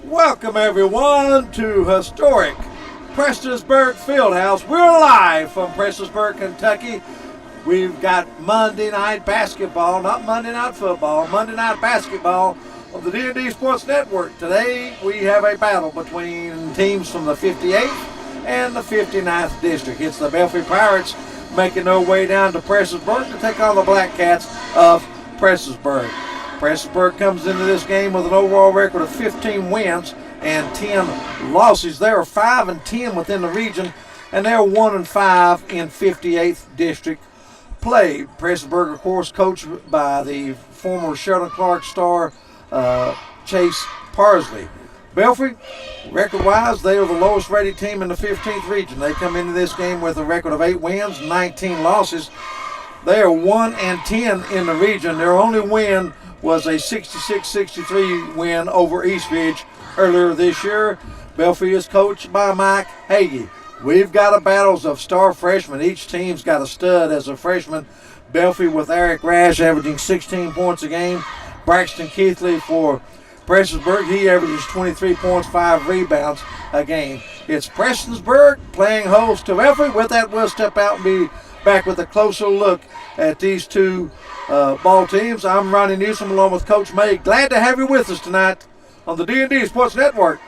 Welcome everyone to historic Prestonsburg Fieldhouse. We're live from Prestonsburg, Kentucky. We've got Monday night basketball, not Monday night football, Monday night basketball of the D&D Sports Network. Today we have a battle between teams from the 58th and the 59th District. It's the Belfry Pirates making their way down to Prestonsburg to take on the Black Cats of Prestonsburg. Prestonsburg comes into this game with an overall record of 15 wins and 10 losses. They are 5-10 within the region, and they're 1-5 in 58th District play. Prestonsburg, of course, coached by the former Sheldon Clark star Chase Parsley. Belfry, record-wise, they are the lowest-rated team in the 15th region. They come into this game with a record of 8 wins, 19 losses. They are 1-10 in the region. Their only win was a 66-63 win over Eastridge earlier this year. Belfry is coached by Mike Hagee. We've got a battles of star freshmen. Each team's got a stud as a freshman. Belfry with Eric Rash averaging 16 points a game. Braxton Keithley for Prestonsburg, he averages 23 points, 5 rebounds a game. It's Prestonsburg playing host to Belfry. With that, we'll step out and be back with a closer look at these two ball teams. I'm Ronnie Newsome along with Coach May. Glad to have you with us tonight on the D&D Sports Network.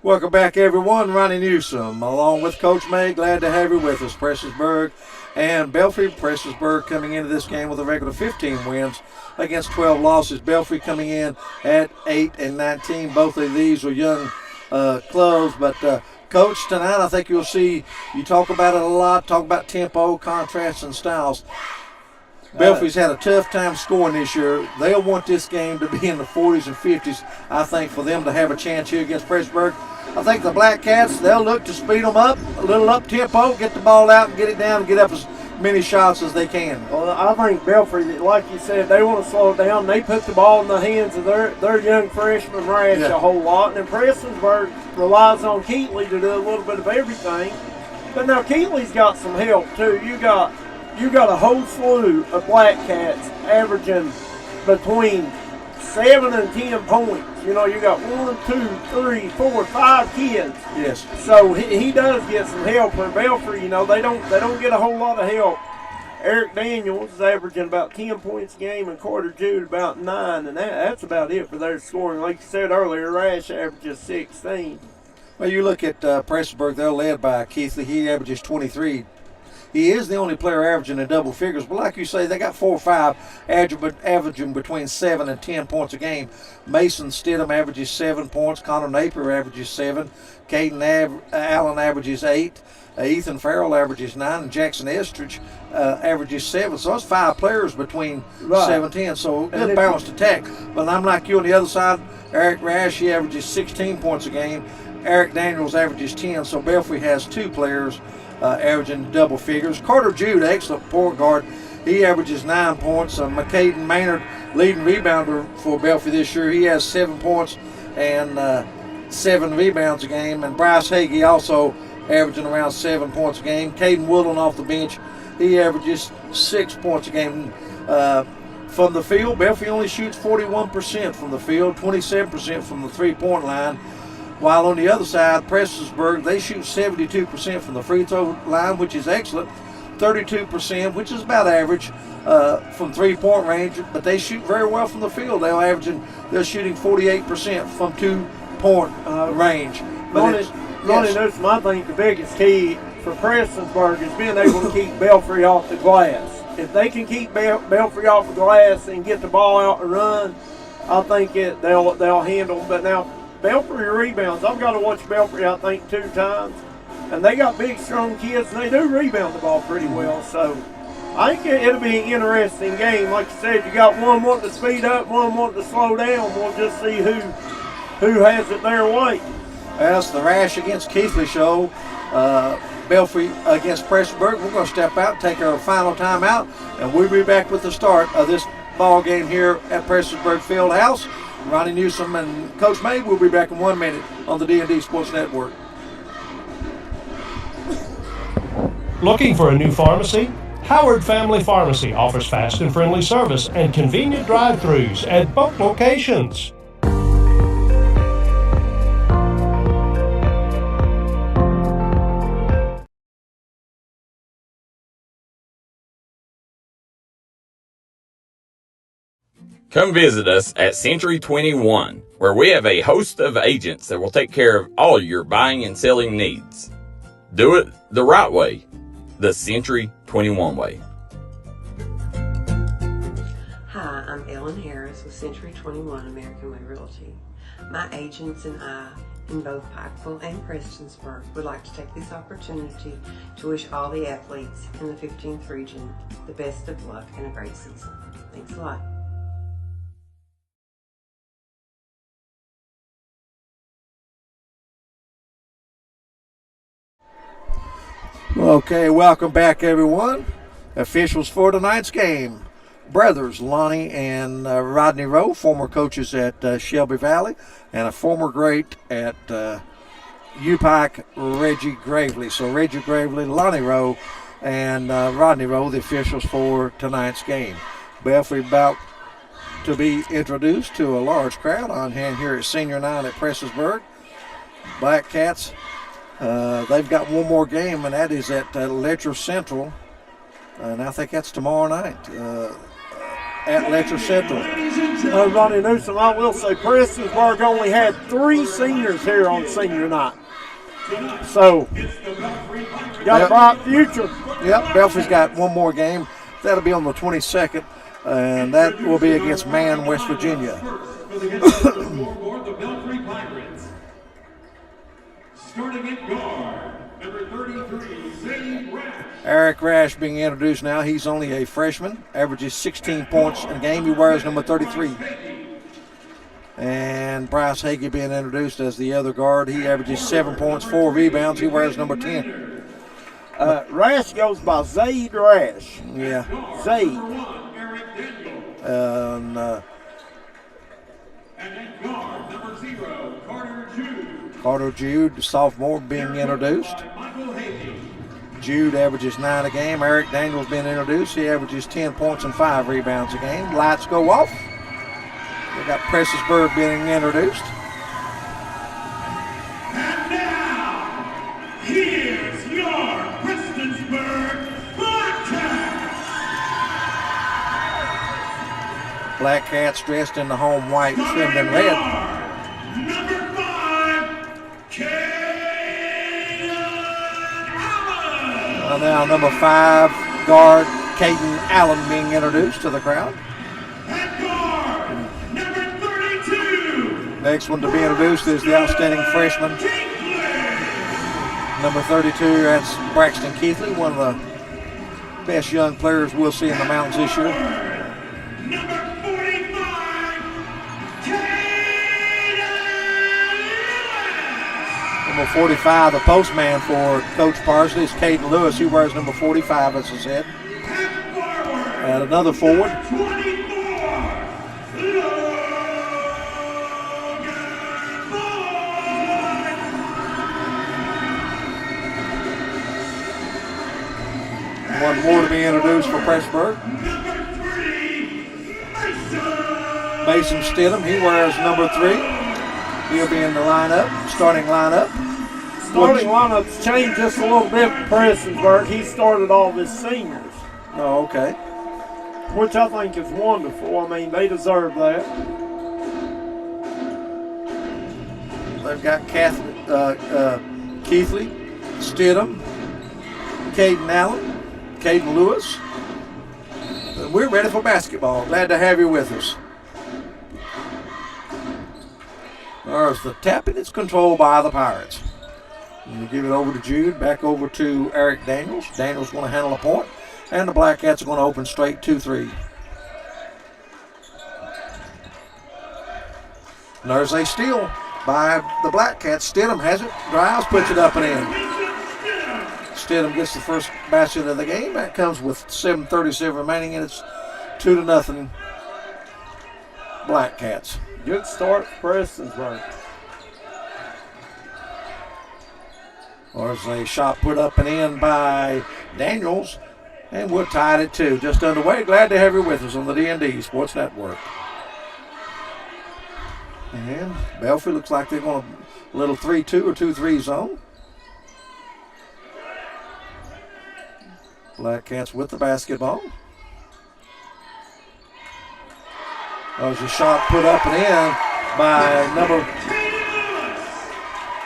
Welcome back, everyone. Ronnie Newsome, along with Coach May. Glad to have you with us. Prestonsburg and Belfry. Prestonsburg coming into this game with a record of 15 wins against 12 losses. Belfry coming in at 8-19. Both of these are young clubs, but Coach, tonight I think you'll see, you talk about it a lot, talk about tempo, contrast, and styles. Belfry's had a tough time scoring this year. They'll want this game to be in the 40s and 50s, I think, for them to have a chance here against Prestonsburg. I think the Black Cats, they'll look to speed them up, a little up-tempo, get the ball out and get it down and get up as many shots as they can. Well, I think Belfry, like you said, they want to slow it down. They put the ball in the hands of their young freshman Rash a whole lot. And then Prestonsburg relies on Keatley to do a little bit of everything. But now Keatley's got some help, too. You got a whole slew of Black Cats averaging between 7 and 10 points. You know, you got 1, 2, 3, 4, 5 kids. Yes. So he does get some help. For Belfry, you know, they don't get a whole lot of help. Eric Daniels is averaging about 10 points a game, and Carter Jude about 9, and that's about it for their scoring. Like you said earlier, Rash averages 16. Well, you look at Prestonsburg, they're led by Keithley. He averages 23. He is the only player averaging in double figures, but like you say, they got 4 or 5 averaging between 7 and 10 points a game. Mason Stidham averages 7 points. Connor Napier averages 7. Caden Allen averages 8. Ethan Farrell averages 9. And Jackson Estridge averages 7. So it's 5 players between 7 and 10. So good balanced attack. But I'm like you on the other side. Eric Rash, he averages 16 points a game. Eric Daniels averages 10. So Belfry has 2 players averaging double figures. Carter Jude, excellent point guard. He averages 9 points. McCaden Maynard, leading rebounder for Belfry this year. He has 7 points and 7 rebounds a game. And Bryce Hagee also averaging around 7 points a game. Caden Woodland off the bench, he averages 6 points a game. From the field, Belfry only shoots 41% from the field, 27% from the three-point line. While on the other side, Prestonsburg, they shoot 72% from the free throw line, which is excellent, 32%, which is about average from three-point range, but they shoot very well from the field. They're shooting 48% from two-point range. Ronnie Newsome, I think the biggest key for Prestonsburg is being able to keep Belfry off the glass. If they can keep Belfry off the glass and get the ball out and run, I think they'll handle them. But now, Belfry rebounds. I've got to watch Belfry, I think, 2 times. And they got big, strong kids, and they do rebound the ball pretty well. So I think it'll be an interesting game. Like you said, you got one wanting to speed up, one wanting to slow down. We'll just see who has it their way. That's the Rash against Keithley show. Belfry against Prestonsburg. We're going to step out and take our final time out, and we'll be back with the start of this ball game here at Prestonsburg Fieldhouse. Ronnie Newsome and Coach May will be back in 1 minute on the D&D Sports Network. Looking for a new pharmacy? Howard Family Pharmacy offers fast and friendly service and convenient drive-thrus at both locations. Come visit us at Century 21, where we have a host of agents that will take care of all your buying and selling needs. Do it the right way, the Century 21 way. Hi, I'm Ellen Harris with Century 21 American Way Realty. My agents and I in both Pikeville and Prestonsburg would like to take this opportunity to wish all the athletes in the 15th region the best of luck and a great season. Thanks a lot. Okay, welcome back, everyone. Officials for tonight's game. Brothers Lonnie and Rodney Rowe, former coaches at Shelby Valley, and a former great at U-Pike, Reggie Gravely. So Reggie Gravely, Lonnie Rowe, and Rodney Rowe, the officials for tonight's game. Belfry about to be introduced to a large crowd on hand here at Senior 9 at Prestonsburg. Black Cats, they've got one more game, and that is at Letcher Central. And I think that's tomorrow night at Letcher Central. Ronnie Newsome, I will say Prestonsburg only had 3 seniors here on senior night. So, got a bright future. Yep, Belfry's got one more game. That'll be on the 22nd, and that will be against Man, West Virginia. Starting at guard, number 33, Zane Rash. Eric Rash being introduced now. He's only a freshman, averages 16 points in a game. He wears number 33. And Bryce Hagee being introduced as the other guard. He averages 7 points, 4 rebounds. He wears number 10. Rash goes by Zaid Rash. Yeah. Zaid. And at guard, number 0, Carter Jude. Carter Jude, the sophomore, being introduced. Michael Hayes. Jude averages 9 a game. Eric Daniels being introduced. He averages 10 points and 5 rebounds a game. Lights go off. We got Prestonsburg being introduced. And now, here's your Prestonsburg Blackcats. Black Cats dressed in the home white, trimmed in red. Number 5, Caden Allen. Now number 5 guard Caden Allen being introduced to the crowd. At guard, number 32. Next one to be introduced is the outstanding freshman, number 32. That's Braxton Keithley, one of the best young players we'll see in the mountains this year. Number 45, Caden Lewis. Number 45, the postman for Coach Parsley, is Caden Lewis. He wears number 45, as I said. And forward, And another forward, 24, Logan Boyd. one more to be introduced for Prestonsburg. Number 3, Mason. Mason Stidham, he wears number 3. He'll be in the lineup, starting lineup. Starting lineup's changed just a little bit for Prestonsburg. He started all of his seniors, Oh, okay. which I think is wonderful. I mean, they deserve that. They've got Keithley, Stidham, Caden Allen, Caden Lewis. And we're ready for basketball. Glad to have you with us. There's the tap, and it's controlled by the Pirates. And you give it over to Jude, back over to Eric Daniels. Daniels going to handle a point, and the Black Cats are going to open straight 2-3. And there's a steal by the Black Cats. Stidham has it, drives, puts it up and in. Stidham gets the first basket of the game. That comes with 7:37 remaining, and it's 2-0 Black Cats. Good start for Prestonsburg. There's a shot put up and in by Daniels, and we're tied at 2. Just underway. Glad to have you with us on the D&D Sports Network. And Belfry looks like they're going a little 3-2 or 2-3 zone. Black Cats with the basketball. There's a shot put up and in by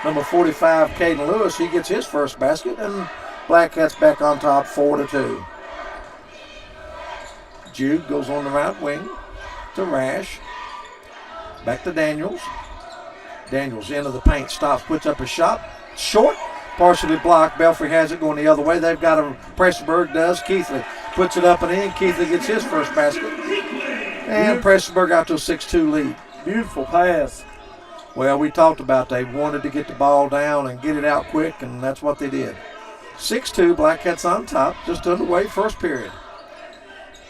number 45, Caden Lewis. He gets his first basket, and Black Cats back on top 4-2. Jude goes on the right wing to Rash. Back to Daniels. Daniels into the paint, stops, puts up a shot. Short, partially blocked. Belfry has it going the other way. They've got a, Prestonsburg does. Keithley puts it up and in. Keithley gets his first basket. And Prestonsburg out to a 6-2 lead. Beautiful pass. Well, we talked about they wanted to get the ball down and get it out quick, and that's what they did. 6-2, Black Cats on top, just underway, first period.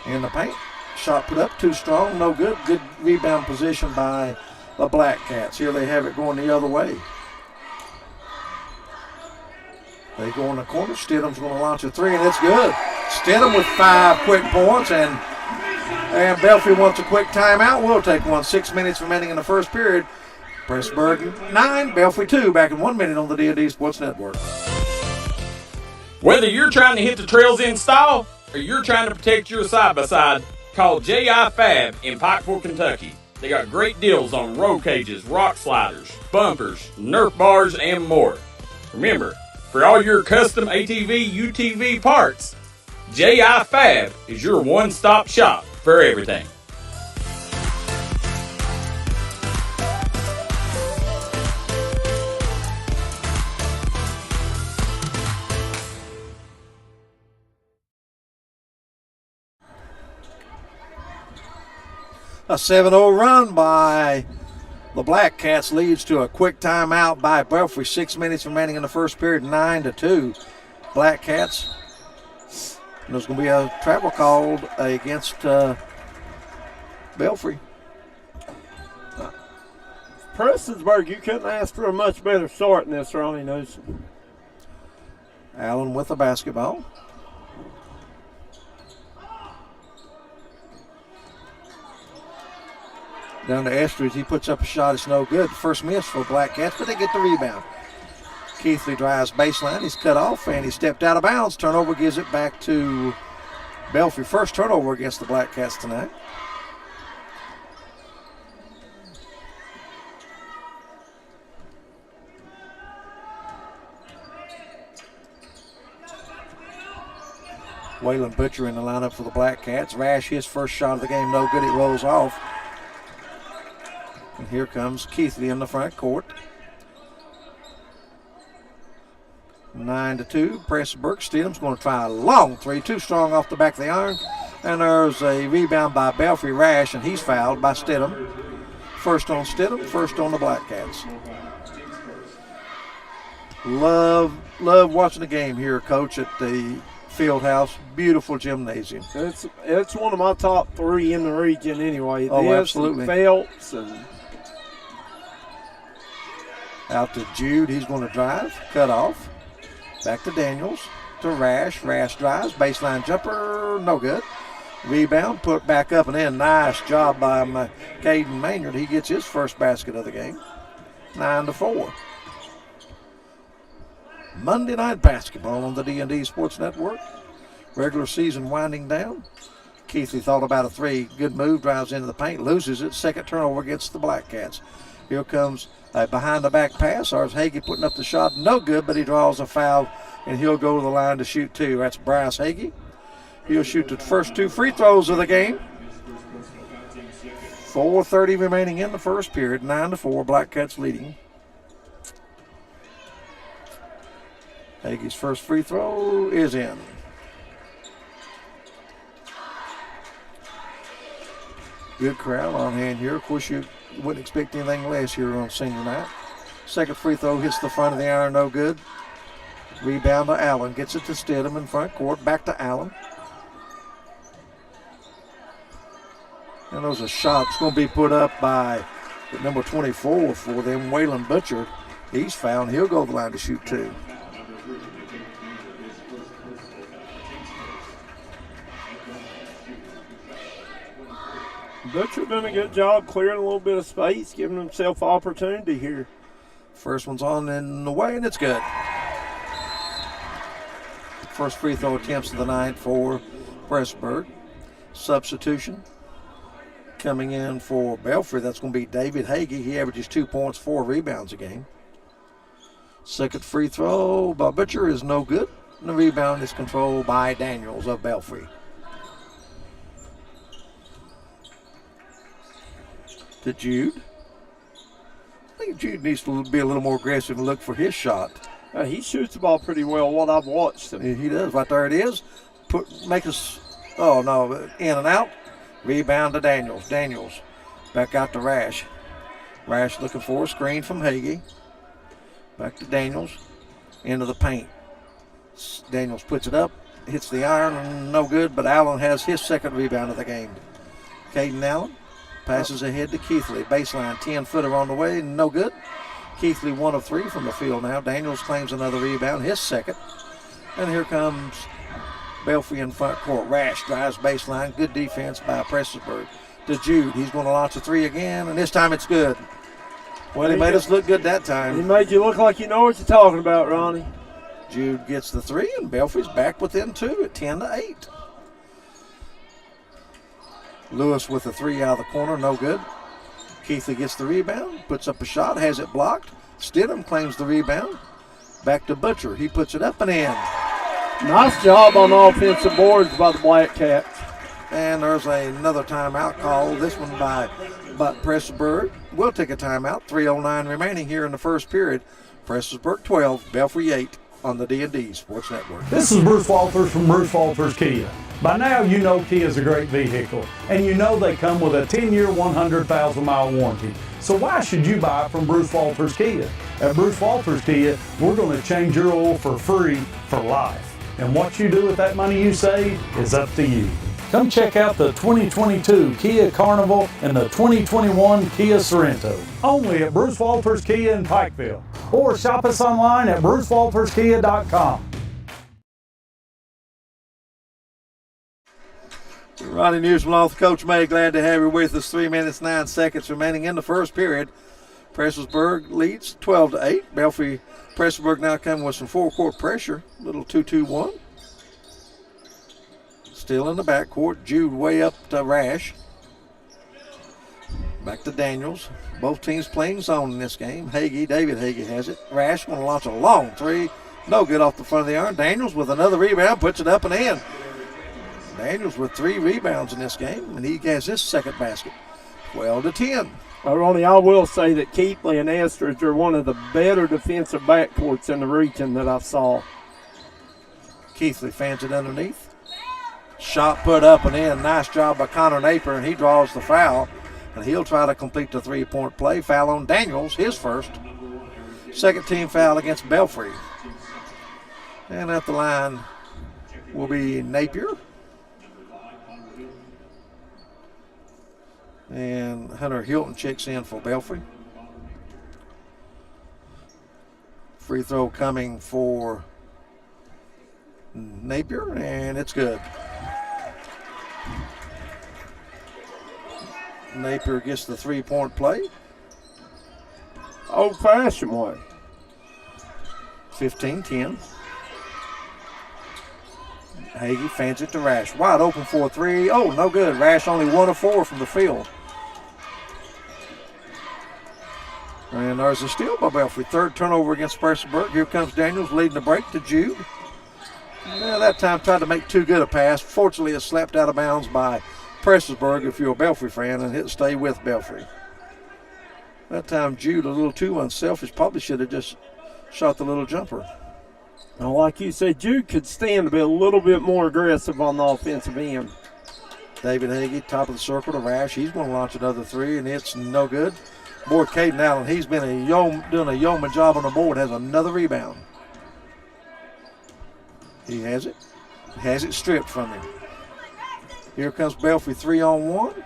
In the paint, shot put up, too strong, no good. Good rebound position by the Black Cats. Here they have it going the other way. They go in the corner. Stidham's going to launch a 3, and it's good. Stidham with 5 quick points, and Belfry wants a quick timeout. We'll take one. 6 minutes remaining in the first period. Prestonsburg 9, Belfry 2. Back in 1 minute on the D&D Sports Network. Whether you're trying to hit the trails in style or you're trying to protect your side-by-side, call J.I. Fab in Pikeville, Kentucky. They got great deals on roll cages, rock sliders, bumpers, Nerf bars, and more. Remember, for all your custom ATV, UTV parts, J.I. Fab is your one-stop shop for everything. A 7-0 run by the Black Cats leads to a quick timeout by Belfry. 6 minutes remaining in the first period, 9-2. Black Cats. And there's going to be a travel called against Belfry. Prestonsburg, you couldn't ask for a much better start in this, Ronnie Newsome. Allen with the basketball. Down to Estridge, he puts up a shot, it's no good. First miss for Black Cats, but they get the rebound. Keithley drives baseline, he's cut off, and he stepped out of bounds. Turnover gives it back to Belfry. First turnover against the Black Cats tonight. Waylon Butcher in the lineup for the Black Cats. Rash, his first shot of the game, no good, it rolls off. And here comes Keithley in the front court. 9-2. Prestonsburg. Stidham's going to try a long three. Too strong off the back of the iron. And there's a rebound by Belfry. Rash, and he's fouled by Stidham. First on Stidham, first on the Black Cats. Love watching the game here, Coach, at the field house. Beautiful gymnasium. It's one of my top 3 in the region anyway. Oh, this absolutely. And Phelps and out to Jude. He's going to drive. Cut off. Back to Daniels. To Rash. Rash drives. Baseline jumper. No good. Rebound. Put back up and in. Nice job by Caden Maynard. He gets his first basket of the game. 9-4. Monday night basketball on the D&D Sports Network. Regular season winding down. Keithley thought about a three. Good move. Drives into the paint. Loses it. Second turnover against the Black Cats. Here comes a behind-the-back pass. Ars Hagee putting up the shot. No good, but he draws a foul, and he'll go to the line to shoot 2. That's Bryce Hagee. He'll shoot the first 2 free throws of the game. 4:30 remaining in the first period. 9-4. Black Cats leading. Hagee's first free throw is in. Good crowd on hand here. Of course, you wouldn't expect anything less here on senior night. Second free throw hits the front of the iron, no good. Rebound to Allen. Gets it to Stidham in front court. Back to Allen. And there's a shot that's going to be put up by number 24 for them, Waylon Butcher. He's fouled. He'll go to the line to shoot 2. Butcher done a good job clearing a little bit of space, giving himself opportunity here. First one's on and away, and it's good. First free throw attempts of the night for Prestonsburg. Substitution coming in for Belfry. That's going to be David Hagee. He averages 2 points, 4 rebounds a game. Second free throw by Butcher is no good. And the rebound is controlled by Daniels of Belfry. To Jude. I think Jude needs to be a little more aggressive and look for his shot. He shoots the ball pretty well, what I've watched him. He does. Right there it is. Make us, oh no, in and out. Rebound to Daniels. Daniels back out to Rash. Rash looking for a screen from Hagee. Back to Daniels. Into the paint. Daniels puts it up. Hits the iron. No good, but Allen has his second rebound of the game. Caden Allen passes ahead to Keithley. Baseline, 10-footer on the way, no good. Keithley 1 of 3 from the field now. Daniels claims another rebound, his second. And here comes Belfry in front court. Rash drives baseline. Good defense by Prestonsburg. To Jude. He's going to launch a three again, and this time it's good. Well, he made us look good that time. He made you look like you know what you're talking about, Ronnie. Jude gets the 3, and Belfry's back within 2 at 10-8. Lewis with a 3 out of the corner, no good. Keithley gets the rebound, puts up a shot, has it blocked. Stidham claims the rebound. Back to Butcher. He puts it up and in. Nice job on offensive boards by the Black Cats. And there's another timeout call. This one by Prestonsburg. We'll take a timeout. 3:09 remaining here in the first period. Prestonsburg 12, Belfry 8 on the D&D Sports Network. This is Bruce Walters from Bruce Walters Kia. By now, you know Kia is a great vehicle, and you know they come with a 10-year, 100,000-mile warranty. So why should you buy from Bruce Walters Kia? At Bruce Walters Kia, we're going to change your oil for free for life. And what you do with that money you save is up to you. Come check out the 2022 Kia Carnival and the 2021 Kia Sorento. Only at Bruce Walters Kia in Pikeville. Or shop us online at brucewalterskia.com. Ronnie Newsome along with Coach May. Glad to have you with us. 3 minutes, 9 seconds remaining in the first period. Prestonsburg leads 12-8. Belfry, Prestonsburg now coming with some four-court pressure. Little 2-2-1. Still in the backcourt. Jude way up to Rash. Back to Daniels. Both teams playing zone in this game. David Hagee has it. Rash going to launch a long three. No good off the front of the iron. Daniels with another rebound. Puts it up and in. Daniels with 3 rebounds in this game, and he has his second basket. 12-10. Well, Ronnie, I will say that Keithley and Estridge are one of the better defensive backcourts in the region that I saw. Keithley fans it underneath. Shot put up and in. Nice job by Connor Napier, and he draws the foul. And he'll try to complete the three-point play. Foul on Daniels, his first. Second team foul against Belfry. And at the line will be Napier. And Hunter Hilton checks in for Belfry. Free throw coming for Napier, and it's good. Napier gets the three-point play. Old-fashioned one. 15-10. Hagee fans it to Rash. Wide open for a three. Oh, no good. Rash only 1 of 4 from the field. And there's a steal by Belfry. Third turnover against Prestonsburg. Here comes Daniels leading the break to Jude. Yeah, that time tried to make too good a pass. Fortunately, it's slapped out of bounds by Prestonsburg if you're a Belfry fan, and hit stay with Belfry. That time Jude a little too unselfish. Probably should have just shot the little jumper. Now, like you said, Jude could stand to be a little bit more aggressive on the offensive end. David Hagee, top of the circle to Rash. He's going to launch another three, and it's no good. Boy, Caden Allen, he's been doing a yeoman job on the board, has another rebound. He has it. Has it stripped from him. Here comes Belfry 3-on-1.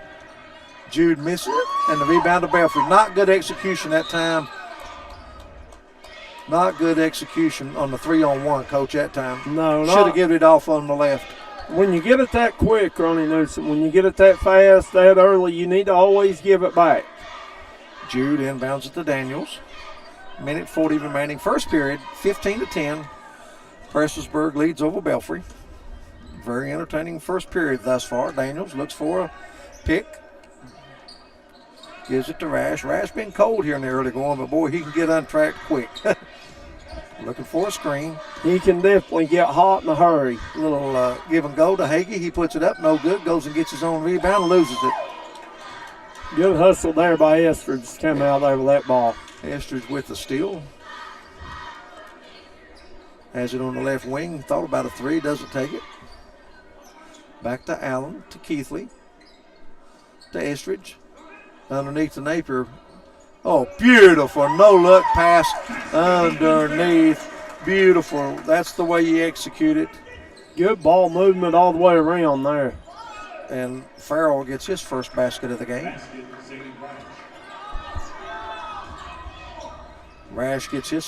Jude misses it, and the rebound to Belfry. Not good execution that time. Not good execution on the 3-on-1, Coach, that time. No, should have given it off on the left. When you get it that quick, Ronnie Newsome, when you get it that fast, that early, you need to always give it back. Jude inbounds it to Daniels. Minute 40 remaining. First period, 15-10. Prestonsburg leads over Belfry. Very entertaining first period thus far. Daniels looks for a pick. Gives it to Rash. Rash been cold here in the early going, but boy, he can get untracked quick. Looking for a screen. He can definitely get hot in a hurry. A little give and go to Hagee. He puts it up, no good. Goes and gets his own rebound, loses it. Good hustle there by Estridge to come out there with that ball. Estridge with the steal. Has it on the left wing. Thought about a three, doesn't take it. Back to Allen, to Keithley, to Estridge. Underneath the Napier. Oh, beautiful. No-look pass underneath. Beautiful. That's the way you execute it. Good ball movement all the way around there. And Farrell gets his first basket of the game. Rash gets his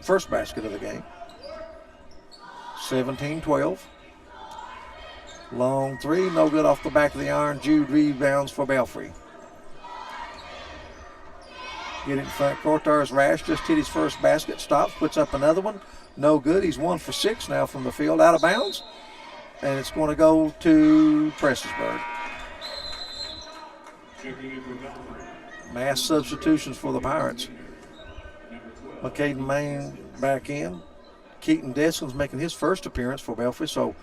first basket of the game. 17-12. Long three, no good off the back of the iron. Jude rebounds for Belfry. Getting front court, there's Rash, just hit his first basket, stops, puts up another one. No good. He's 1 for 6 now from the field, out of bounds. And it's going to go to Prestonsburg. Mass substitutions for the Pirates. McCaden Main back in. Keaton Deskins making his first appearance for Belfry. So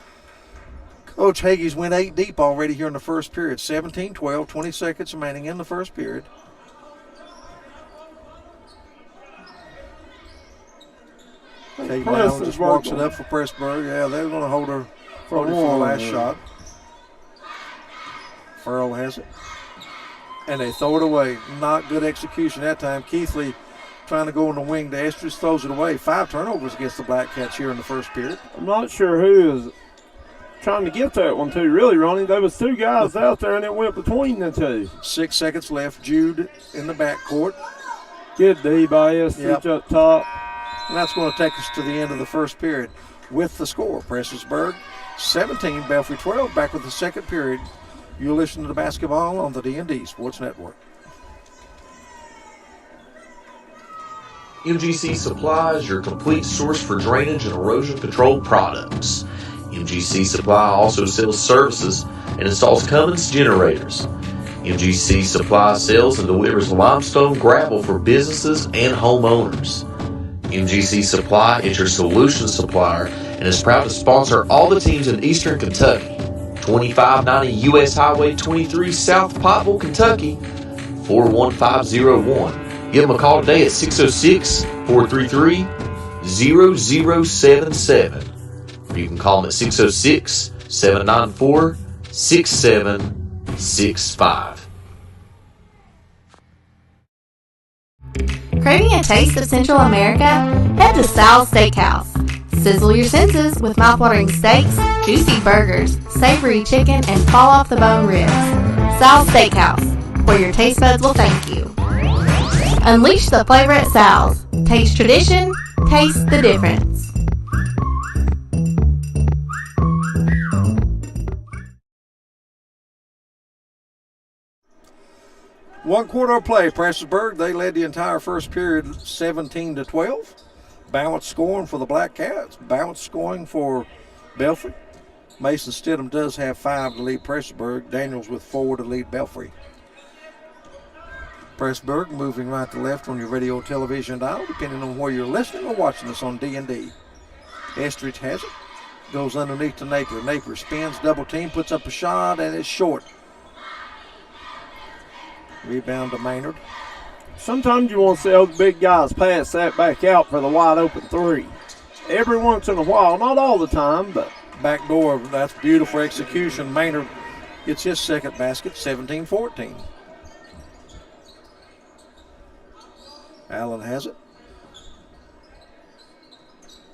Coach Hagee's went 8 deep already here in the first period. 17-12, 20 seconds remaining in the first period. Kate Brown just walks it up for Prestonsburg. Yeah, they're going to hold her For the one. last shot. Farrell has it. And they throw it away. Not good execution that time. Keithley trying to go on the wing to Estridge, throws it away. 5 turnovers against the Black Cats here in the first period. I'm not sure who is trying to get that one too, really, Ronnie. There was 2 guys out there, and it went between the 2. 6 seconds left. Jude in the backcourt. Good D by Estridge up top. And that's going to take us to the end of the first period with the score. Prestonsburg 17, Belfry 12. Back with the second period. You listen to the basketball on the D&D Sports Network. MGC Supply is your complete source for drainage and erosion control products. MGC Supply also sells services and installs Cummins generators. MGC Supply sells and delivers limestone gravel for businesses and homeowners. MGC Supply is your solution supplier and is proud to sponsor all the teams in Eastern Kentucky. 2590 U.S. Highway 23 South Pottville, Kentucky, 41501. Give them a call today at 606-433-0077. Or you can call them at 606-794-6765. Craving a taste of Central America? Head to Sal's Steakhouse. Sizzle your senses with mouthwatering steaks, juicy burgers, savory chicken, and fall-off-the-bone ribs. Sal's Steakhouse, where your taste buds will thank you. Unleash the flavor at Sal's. Taste tradition, taste the difference. One quarter of play. Prestonsburg, they led the entire first period 17-12. Balanced scoring for the Black Cats. Balanced scoring for Belfry. Mason Stidham does have 5 to lead Prestonsburg. Daniels with 4 to lead Belfry. Prestonsburg moving right to left on your radio television dial, depending on where you're listening or watching us on D&D. Estridge has it. Goes underneath to Napier. Napier spins, double team, puts up a shot, and it's short. Rebound to Maynard. Sometimes you want to see those big guys pass that back out for the wide open 3. Every once in a while, not all the time, but. Back door, that's beautiful execution. Maynard gets his second basket, 17-14. Allen has it.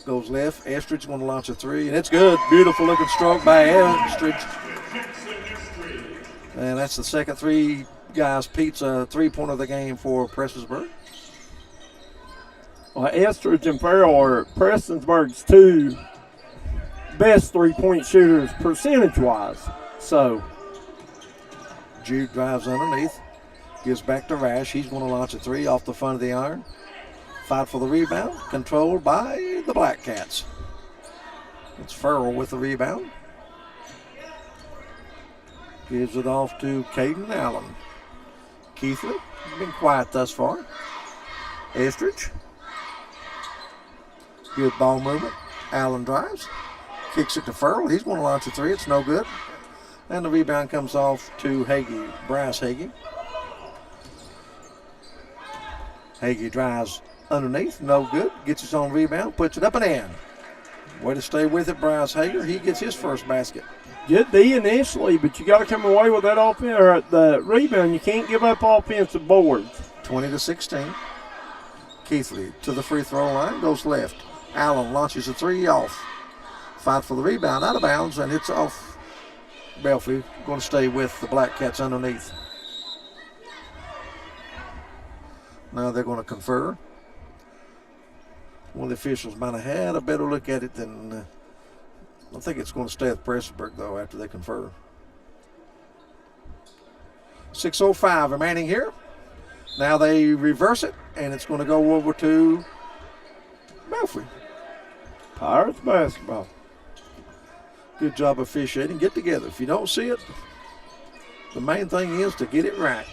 Goes left. Estridge going to launch a 3, and it's good. Beautiful looking stroke by Estridge. And that's the second 3 guys pizza 3-pointer of the game for Prestonsburg. Well, Estridge and Farrell are Prestonsburg's 2 best 3-point shooters percentage-wise. So Jude drives underneath, gives back to Rash. He's going to launch a 3 off the front of the iron. Fight for the rebound, controlled by the Black Cats. It's Farrell with the rebound. Gives it off to Caden Allen. Keithley, been quiet thus far. Estridge. Good ball movement. Allen drives. Kicks it to Farrell. He's going to launch a 3. It's no good. And the rebound comes off to Hagee, Bryce Hagee. Hagee drives underneath. No good. Gets his own rebound. Puts it up and in. Way to stay with it, Bryce Hager. He gets his first basket. Good D initially, but you got to come away with that offense or the rebound. You can't give up offensive boards. 20-16. Keithley to the free throw line. Goes left. Allen launches a 3 off. Fight for the rebound, out of bounds, and it's off. Belfry going to stay with the Black Cats underneath. Now they're going to confer. One of the officials might have had a better look at it than. I think it's going to stay at Prestonsburg, though, after they confer. 6:05 remaining here. Now they reverse it, and it's going to go over to Belfry. Pirates basketball. Good job officiating. Get together. If you don't see it, the main thing is to get it right.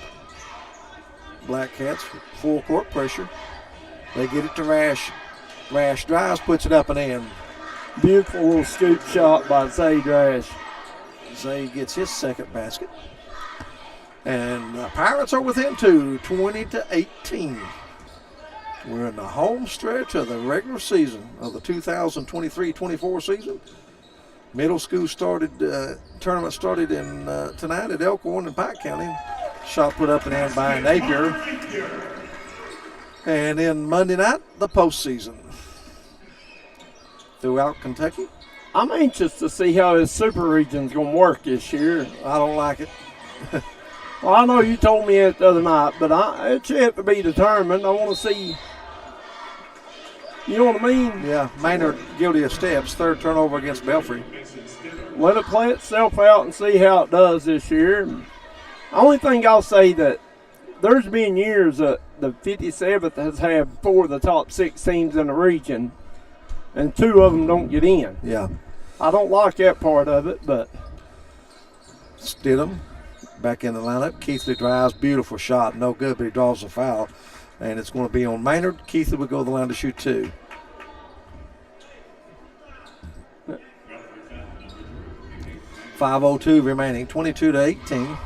Black Cats, full court pressure. They get it to Rash. Rash drives, puts it up and in. Beautiful little scoop shot by Zay Rash. Zay gets his second basket. And the Pirates are within 2, 20-18. We're in the home stretch of the regular season of the 2023-24 season. Middle school tournament started in tonight at Elkhorn in Pike County. Shot put up and in by Napier. And then Monday night, the postseason. Throughout Kentucky. I'm anxious to see how this super region's going to work this year. I don't like it. Well, I know you told me it the other night, but it's yet to be determined. I want to see. You know what I mean? Yeah, Maynard guilty of steps. Third turnover against Belfry. Let it play itself out and see how it does this year. The only thing I'll say that there's been years that the 57th has had 4 of the top 6 teams in the region, and 2 of them don't get in. Yeah. I don't like that part of it, but. Stidham back in the lineup. Keithley drives, beautiful shot, no good, but he draws a foul. And it's going to be on Maynard. Keithley will go to the line to shoot 2. .502 remaining, 22-18.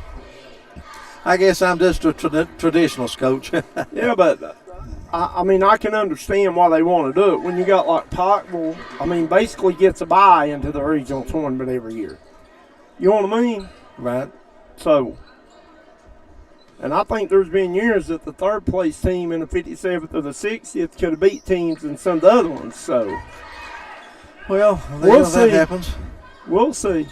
I guess I'm just a traditionalist coach. Yeah, but I mean, I can understand why they want to do it. When you got like Pikeville, I mean, basically gets a bye into the regional tournament every year. You know what I mean? Right. So, and I think there's been years that the third place team in the 57th or the 60th could have beat teams in some of the other ones. So, well, we'll see. That happens. We'll see.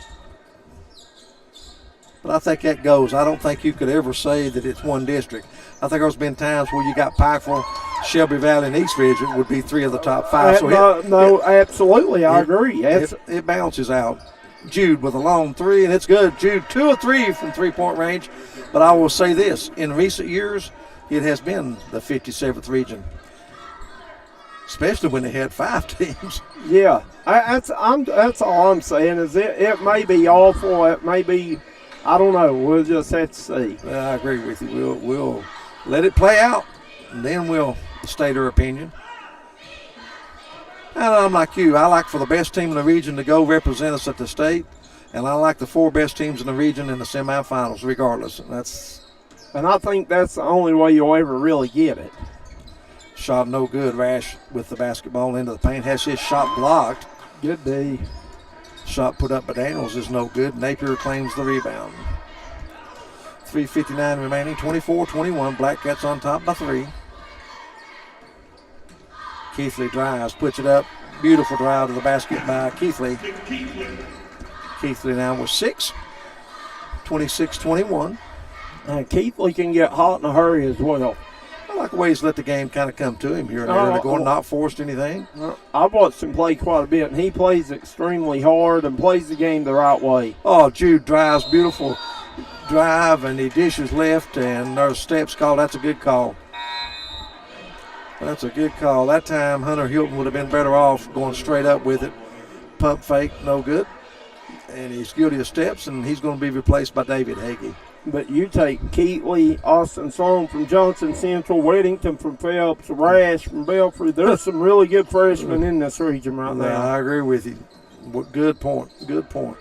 But I think that goes. I don't think you could ever say that it's one district. I think there's been times where you got Pikeville, Shelby Valley, and East Ridge would be 3 of the top 5. So absolutely, I agree. It bounces out. Jude with a long 3, and it's good. Jude 2 of 3 from 3-point range. But I will say this: in recent years, it has been the 57th region, especially when they had 5 teams. Yeah, that's all I'm saying. Is it may be awful. It may be. I don't know. We'll just have to see. I agree with you. We'll let it play out, and then we'll state our opinion. And I'm like you. I like for the best team in the region to go represent us at the state, and I like the 4 best teams in the region in the semifinals, regardless. And I think that's the only way you'll ever really get it. Shot no good. Rash with the basketball into the paint. Has his shot blocked. Good D. Shot put up by Daniels is no good. Napier claims the rebound. 3:59 remaining, 24-21. Black Cats on top by 3. Keithley drives, puts it up. Beautiful drive to the basket by Keithley. Keithley now with 6. 26-21. Keithley can get hot in a hurry as well. I like the way he's let the game kind of come to him here and there, going not forced anything. I've watched him play quite a bit, and he plays extremely hard and plays the game the right way. Oh, Jude drives, beautiful drive, and he dishes left, and there's steps called. That's a good call. That's a good call. That time, Hunter Hilton would have been better off going straight up with it. Pump fake, no good. And he's guilty of steps, and he's going to be replaced by David Hagee. But you take Keatley, Austin Sloan from Johnson Central, Weddington from Phelps, Rash from Belfry. There's some really good freshmen in this region right now. I agree with you. Good point. Good point.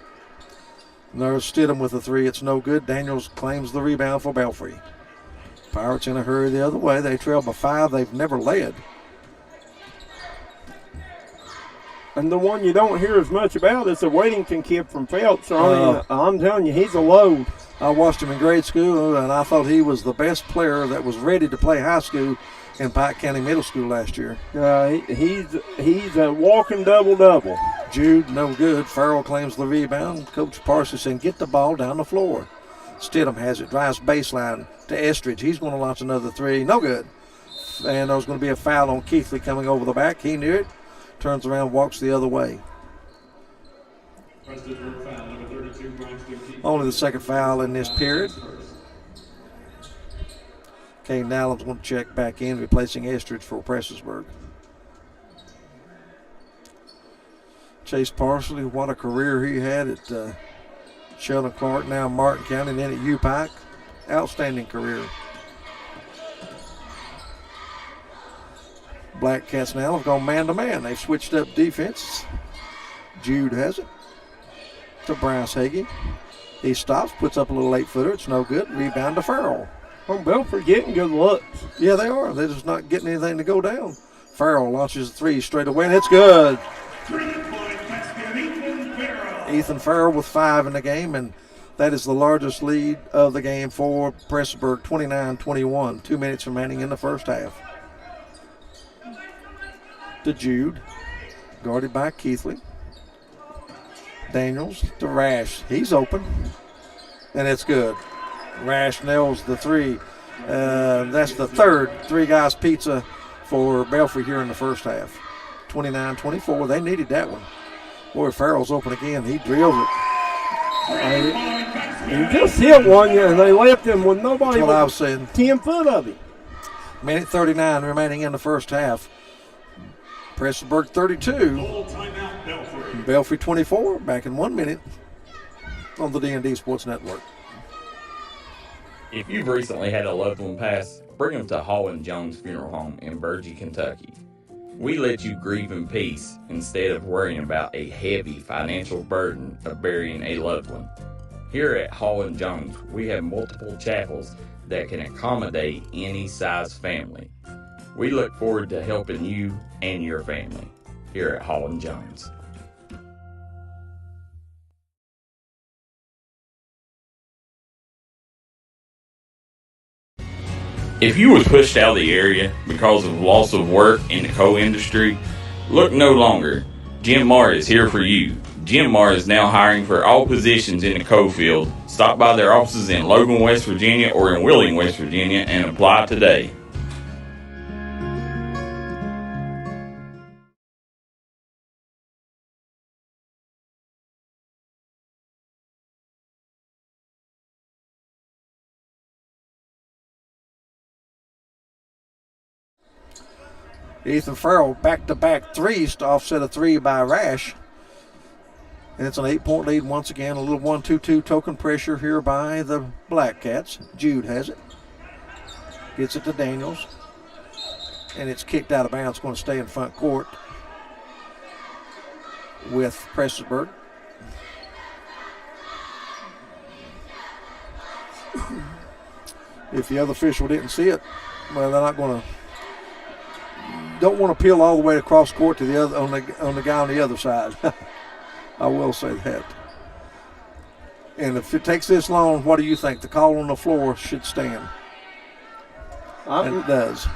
And there's Stidham with a 3. It's no good. Daniels claims the rebound for Belfry. Pirates in a hurry the other way. They trail by 5. They've never led. And the one you don't hear as much about is the Weddington kid from Phelps. I'm telling you, he's a load. I watched him in grade school, and I thought he was the best player that was ready to play high school in Pike County Middle School last year. He's a walking double-double. Jude, no good. Farrell claims the rebound. Coach Parsons saying, get the ball down the floor. Stidham has it, drives baseline to Estridge. He's going to launch another 3. No good. And there's going to be a foul on Keithley coming over the back. He knew it. Turns around, walks the other way. Only the second foul in this period. Caden Allen's going to check back in, replacing Estridge for Prestonsburg. Chase Parsley, what a career he had at Sheldon Clark, now Martin County, and then at U-Pike. Outstanding career. Black Cats now have gone man-to-man. They've switched up defenses. Jude has it to Bryce Hagee. He stops, puts up a little 8-footer. It's no good. Rebound to Farrell. Oh, Belfry getting good looks. Yeah, they are. They're just not getting anything to go down. Farrell launches a 3 straight away, and it's good. Ethan Farrell with 5 in the game, and that is the largest lead of the game for Prestonsburg, 29-21. 2 minutes remaining in the first half. To Jude, guarded by Keithley. Daniels to Rash. He's open, and it's good. Rash nails the 3. That's the third 3 guys pizza for Belfry here in the first half. 29-24. They needed that one. Boy, Farrell's open again. He drills it. He just hit one, and they left him with nobody. That's what I was saying. 10 foot of him. Minute 39 remaining in the first half. Prestonsburg 32. Belfry 24. Back in 1 minute on the D&D Sports Network. If you've recently had a loved one pass, bring them to Hall & Jones Funeral Home in Burgee, Kentucky. We let you grieve in peace instead of worrying about a heavy financial burden of burying a loved one. Here at Hall & Jones, we have multiple chapels that can accommodate any size family. We look forward to helping you and your family here at Hall & Jones. If you were pushed out of the area because of loss of work in the coal industry, look no longer. Jim Marr is here for you. Jim Marr is now hiring for all positions in the coal field. Stop by their offices in Logan, West Virginia or in Wheeling, West Virginia and apply today. Ethan Farrell back-to-back 3s to offset a 3 by Rash. And it's an 8-point lead once again. A little 1-2-2 token pressure here by the Black Cats. Jude has it. Gets it to Daniels. And it's kicked out of bounds. Going to stay in front court with Prestonsburg. If the other official didn't see it, well, they're not going to. Don't want to peel all the way across court to the other on the guy on the other side. I will say that. And if it takes this long, what do you think? The call on the floor should stand. And it does.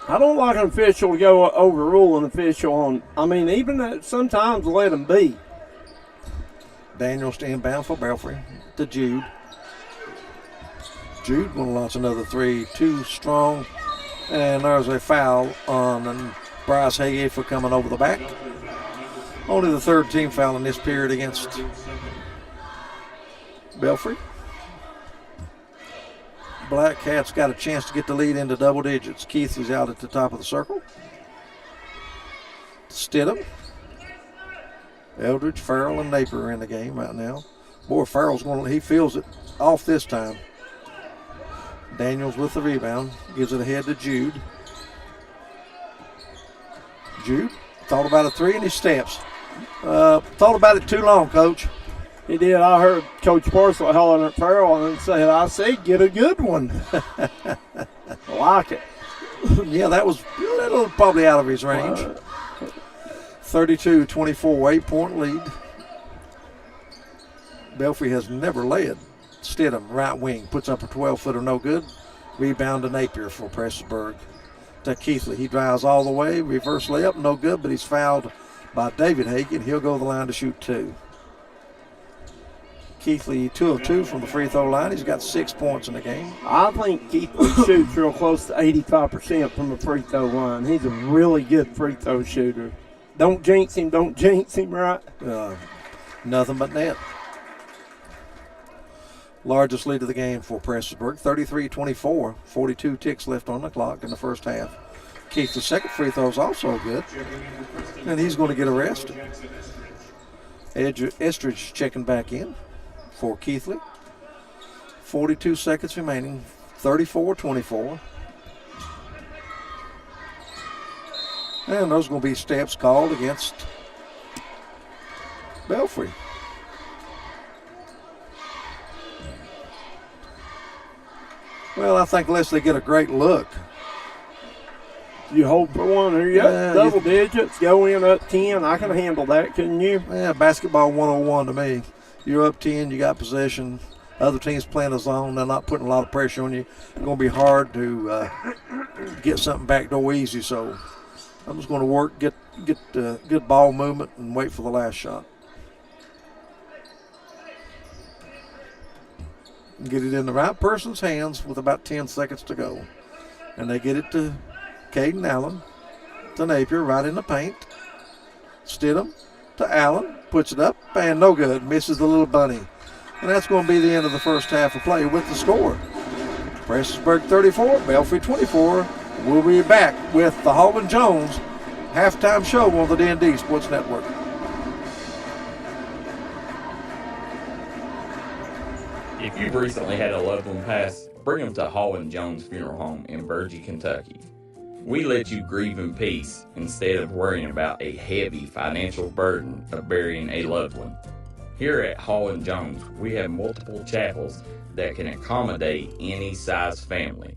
I don't like an official to go overrule an official on. I mean, even that, sometimes let them be. Daniels to inbound for Belfry to Jude. Jude going to launch another 3. Too strong. And there's a foul on Bryce Hagee for coming over the back. Only the third team foul in this period against Belfry. Black Cats got a chance to get the lead into double digits. Keith is out at the top of the circle. Stidham, Eldridge, Farrell, and Napier are in the game right now. Boy, Farrell's he feels it off this time. Daniels with the rebound, gives it ahead to Jude. Jude thought about a 3 and he steps. Thought about it too long, Coach. He did. I heard Coach Parcel hollering at Farrell and said, I say, get a good one. I like it. Yeah, that was a little probably out of his range. 32-24, 8-point lead. Belfry has never led. Stidham, right wing, puts up a 12-footer, no good. Rebound to Napier for Prestonsburg. To Keithley, he drives all the way, reverse layup, no good, but he's fouled by David Hagan. He'll go to the line to shoot 2. Keithley 2 of 2 from the free throw line. He's got 6 points in the game. I think Keithley shoots real close to 85% from the free throw line. He's a really good free throw shooter. Don't jinx him, right? Nothing but net. Largest lead of the game for Prestonsburg, 33-24. 42 ticks left on the clock in the first half. Keith, the second free throw is also good, and he's going to get arrested. Estridge checking back in for Keithley. 42 seconds remaining, 34-24. And those are going to be steps called against Belfry. Well, I think unless they get a great look, You hold for one, or you up double digits, go in up 10. I can handle that, couldn't you? Yeah, basketball 101 to me. You're up 10, you got possession. Other teams playing a zone, they're not putting a lot of pressure on you. It's going to be hard to get something back door easy. So I'm just going to work, get good ball movement, and wait for the last shot. Get it in the right person's hands with about 10 seconds to go. And they get it to Caden Allen, to Napier, right in the paint. Stidham to Allen, puts it up, and no good, misses the little bunny. And that's going to be the end of the first half of play with the score. Prestonsburg 34, Belfry 24. We'll be back with the Hall & Jones halftime show on the D&D Sports Network. If you've recently had a loved one pass, bring them to Hall & Jones Funeral Home in Burgee, Kentucky. We let you grieve in peace instead of worrying about a heavy financial burden of burying a loved one. Here at Hall & Jones, we have multiple chapels that can accommodate any size family.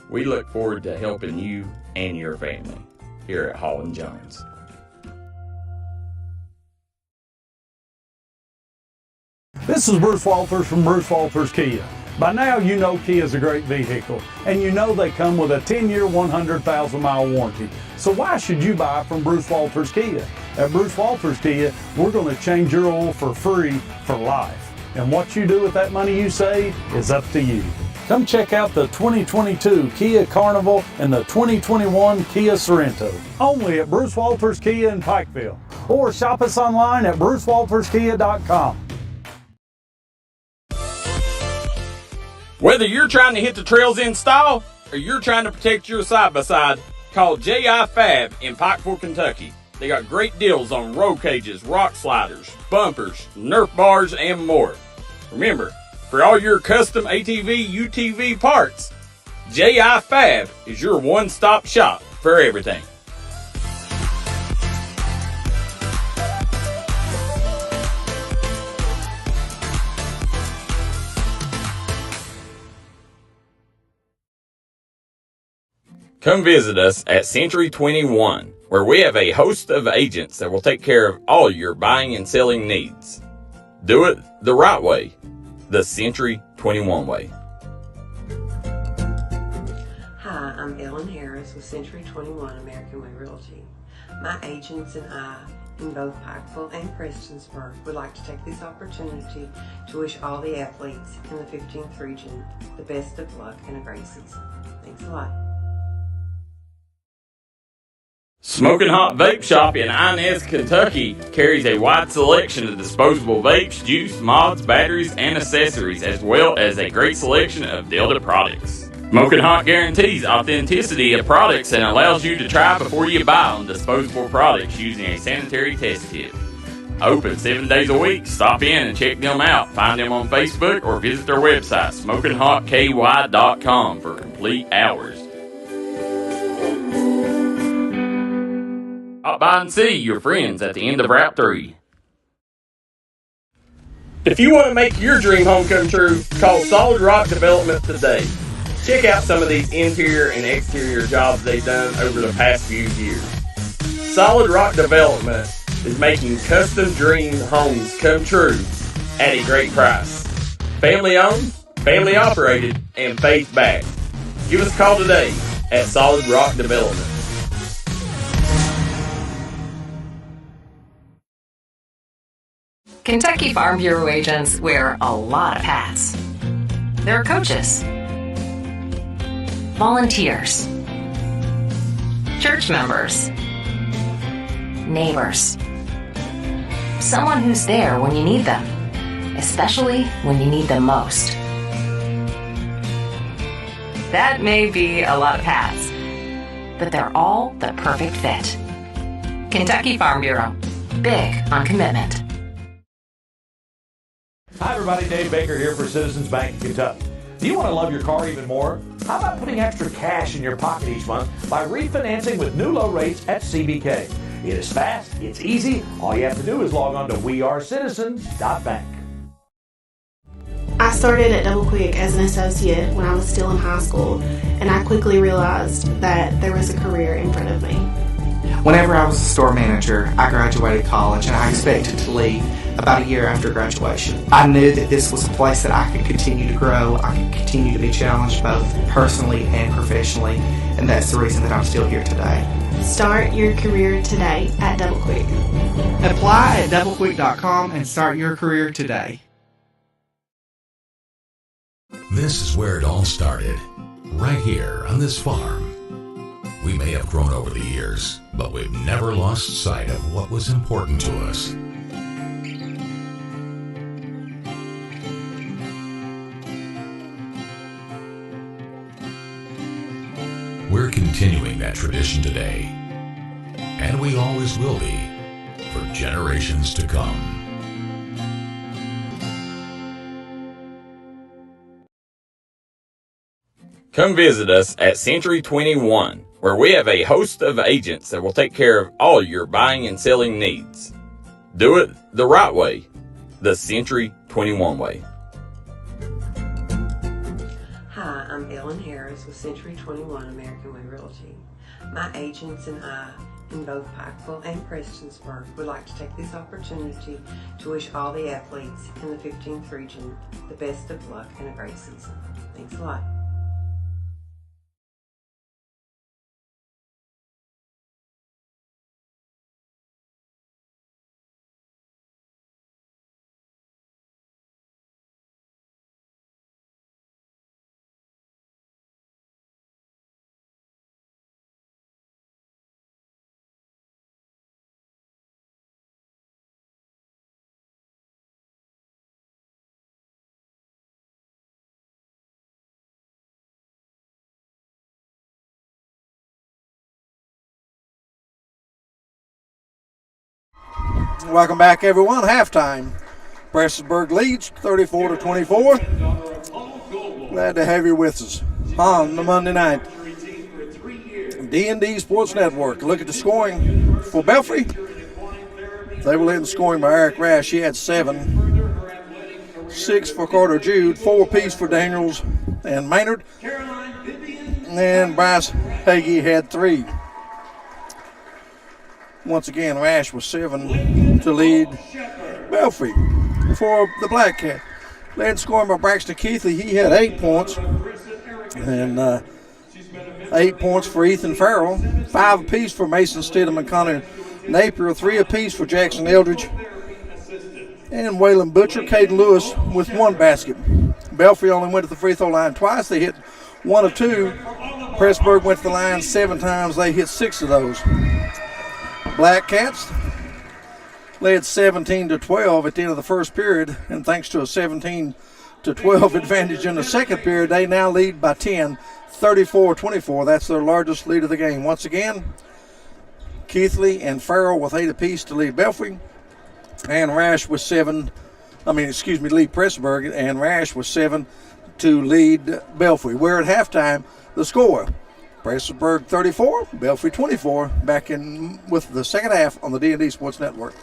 We look forward to helping you and your family here at Hall & Jones. This is Bruce Walters from Bruce Walters Kia. By now you know Kia is a great vehicle, and you know they come with a 10-year, 100,000-mile warranty. So why should you buy from Bruce Walters Kia? At Bruce Walters Kia, we're going to change your oil for free for life. And what you do with that money you save is up to you. Come check out the 2022 Kia Carnival and the 2021 Kia Sorento. Only at Bruce Walters Kia in Pikeville. Or shop us online at brucewalterskia.com. Whether you're trying to hit the trails in style or you're trying to protect your side-by-side, call J.I. Fab in Pikeville, Kentucky. They got great deals on roll cages, rock sliders, bumpers, Nerf bars, and more. Remember, for all your custom ATV, UTV parts, J.I. Fab is your one-stop shop for everything. Come visit us at Century 21, where we have a host of agents that will take care of all your buying and selling needs. Do it the right way, the Century 21 way. Hi, I'm Ellen Harris with Century 21 American Way Realty. My agents and I in both Pikeville and Prestonsburg would like to take this opportunity to wish all the athletes in the 15th region the best of luck and a great season. Thanks a lot. Smoking Hot Vape Shop in Inez, Kentucky carries a wide selection of disposable vapes, juice, mods, batteries, and accessories, as well as a great selection of Delta products. Smoking Hot guarantees authenticity of products and allows you to try before you buy on disposable products using a sanitary test kit. Open 7 days a week. Stop in and check them out. Find them on Facebook or visit their website, SmokingHotKY.com, for complete hours. Stop by and see your friends at the end of Route 3. If you want to make your dream home come true, call Solid Rock Development today. Check out some of these interior and exterior jobs they've done over the past few years. Solid Rock Development is making custom dream homes come true at a great price. Family owned, family operated, and faith backed. Give us a call today at Solid Rock Development. Kentucky Farm Bureau agents wear a lot of hats. They're coaches, volunteers, church members, neighbors, someone who's there when you need them, especially when you need them most. That may be a lot of hats, but they're all the perfect fit. Kentucky Farm Bureau, big on commitment. Hi everybody, Dave Baker here for Citizens Bank in Kentucky. Do you want to love your car even more? How about putting extra cash in your pocket each month by refinancing with new low rates at CBK? It is fast, it's easy, all you have to do is log on to wearecitizens.bank. I started at Double Quick as an associate when I was still in high school, and I quickly realized that there was a career in front of me. Whenever I was a store manager, I graduated college and I expected to leave about a year after graduation. I knew that this was a place that I could continue to grow, I could continue to be challenged both personally and professionally, and that's the reason that I'm still here today. Start your career today at Double Quick. Apply at doublequick.com and start your career today. This is where it all started, right here on this farm. We may have grown over the years, but we've never lost sight of what was important to us. We're continuing that tradition today, and we always will be, for generations to come. Come visit us at Century 21, where we have a host of agents that will take care of all your buying and selling needs. Do it the right way, the Century 21 way. Hi, I'm Ellen Harris with Century 21 American Way Realty. My agents and I in both Pikeville and Prestonsburg would like to take this opportunity to wish all the athletes in the 15th region the best of luck and a great season. Thanks a lot. Welcome back, everyone. Halftime. Prestonsburg leads 34-24. Glad to have you with us on the Monday night. D&D Sports Network. Look at the scoring for Belfry. They were leading the scoring by Eric Rash. He had 7. 6 for Carter Jude. 4 apiece for Daniels and Maynard. And Bryce Hagee had 3. Once again, Rash was 7 to lead Belfry for the Black Cat. Led scoring by Braxton Keithley. He had 8 points. And 8 points for Ethan Farrell. 5 apiece for Mason Stidham and Connor Napier. 3 apiece for Jackson Eldridge and Waylon Butcher. Caden Lewis with 1 basket. Belfry only went to the free throw line twice. They hit 1 of 2. Prestonsburg went to the line 7 times. They hit 6 of those. Black Cats led 17-12 at the end of the first period, and thanks to a 17-12 advantage in the second period, they now lead by 10, 34-24. That's their largest lead of the game. Once again, Keithley and Farrell with 8 apiece to lead Belfry, and Rash with 7. Lead Prestonsburg, and Rash with 7 to lead Belfry. We're at halftime. The score: Prestonsburg 34, Belfry 24. Back in with the second half on the D&D Sports Network.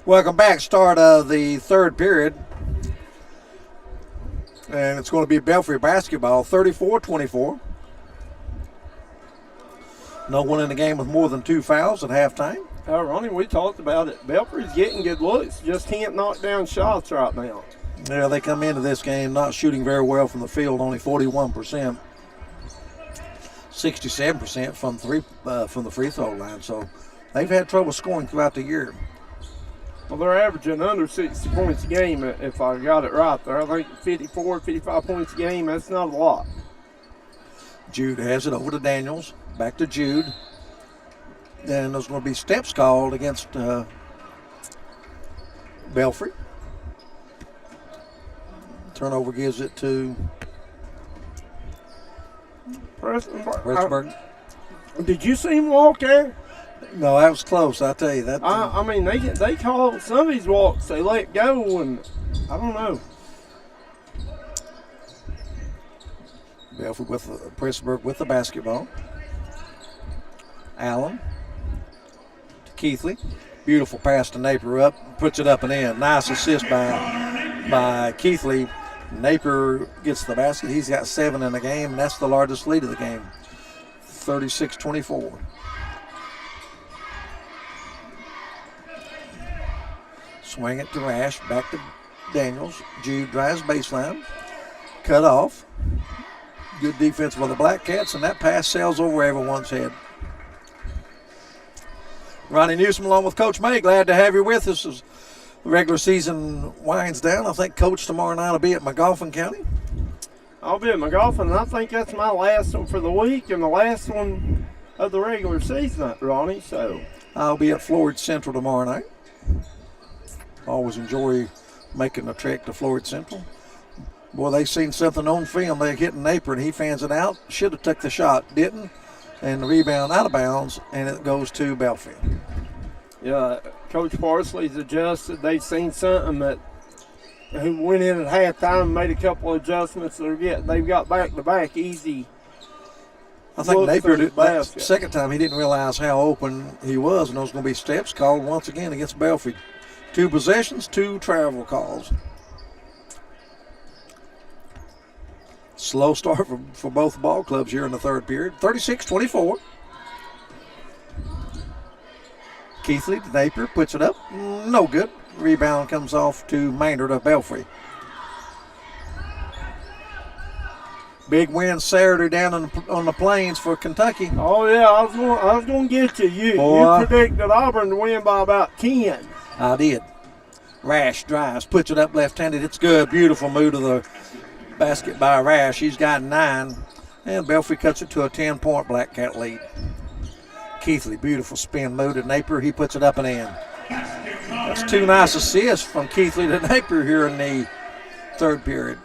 Welcome back. Start of the third period. And it's going to be Belfry basketball, 34-24. No one in the game with more than 2 fouls at halftime. Ronnie, we talked about it. Belfry's getting good looks, just can't knock down shots right now. Yeah, they come into this game not shooting very well from the field, only 41%. 67% from the free throw line. So they've had trouble scoring throughout the year. Well, they're averaging under 60 points a game, if I got it right there. I think 54, 55 points a game, that's not a lot. Jude has it over to Daniels. Back to Jude. Then there's going to be steps called against Belfry. Turnover gives it to Prestonsburg. Did you see him walk there? No, that was close. I tell you that. I mean, they call some of these walks. They let go, and I don't know. Belfry with Prestonsburg with the basketball. Allen to Keithley. Beautiful pass to Napier up. Puts it up and in. Nice assist by Keithley. Napier gets the basket. He's got 7 in the game, and that's the largest lead of the game. 36-24. Swing it to Rash. Back to Daniels. Jude drives baseline. Cut off. Good defense by the Black Cats, and that pass sails over everyone's head. Ronnie Newsome along with Coach May. Glad to have you with us as the regular season winds down. I think Coach tomorrow night will be at McGoffin County. I'll be at McGoffin, and I think that's my last one for the week and the last one of the regular season, Ronnie. So I'll be at Floyd Central tomorrow night. Always enjoy making the trek to Floyd Central. Boy, they seen something on film. They hit Napier, and he fans it out. Should have took the shot, didn't. And the rebound out of bounds, and it goes to Belfry. Yeah, Coach Parsley's adjusted. They've seen something that who went in at halftime and made a couple of adjustments. They've got back-to-back easy. I think Napier did that second time. He didn't realize how open he was, and there's going to be steps called once again against Belfry. 2 possessions, 2 travel calls. Slow start for both ball clubs here in the third period. 36-24. Keithley to Napier, puts it up. No good. Rebound comes off to Maynard of Belfry. Big win Saturday down on the plains for Kentucky. Oh, yeah, I was going to get you. You predicted Auburn to win by about 10. I did. Rash drives, puts it up left-handed. It's good. Beautiful move to the basket by Rash. He's got 9. And Belfry cuts it to a 10-point Black Cat lead. Keithley, beautiful spin move to Napier. He puts it up and in. That's 2 nice assists from Keithley to Napier here in the third period.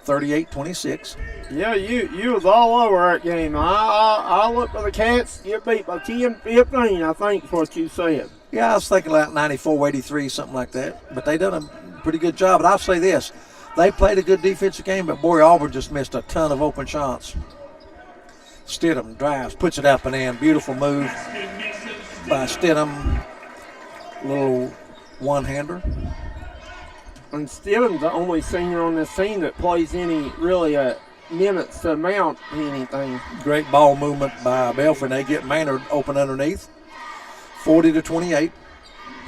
38-26. Yeah, you was all over that game. I looked for the Cats. You beat by 10-15, I think is what you said. Yeah, I was thinking like 94-83, something like that. But they done a pretty good job. But I'll say this. They played a good defensive game, but boy, Auburn just missed a ton of open shots. Stidham drives, puts it up and in. Beautiful move by Stidham. Little one-hander. And Stidham's the only senior on this team that plays any really minutes to amount anything. Great ball movement by Belfry. They get Maynard open underneath. 40-28.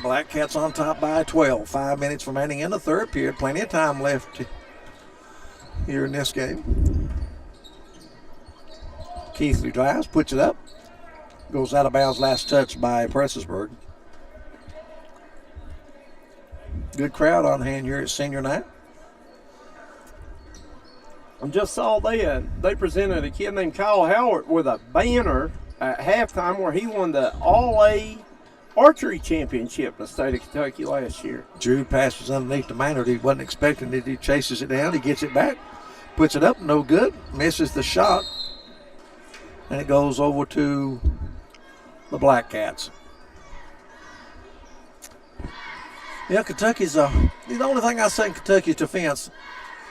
Black Cats on top by 12. 5 minutes remaining in the third period. Plenty of time left here in this game. Keithley drives, puts it up. Goes out of bounds, last touch by Prestonsburg. Good crowd on hand here at senior night. I just saw they presented a kid named Kyle Howard with a banner at halftime where he won the All-A Archery Championship in the state of Kentucky last year. Jude passes underneath to Maynard. He wasn't expecting it. He chases it down. He gets it back. Puts it up. No good. Misses the shot. And it goes over to the Black Cats. Yeah, Kentucky's the only thing I say in Kentucky's defense.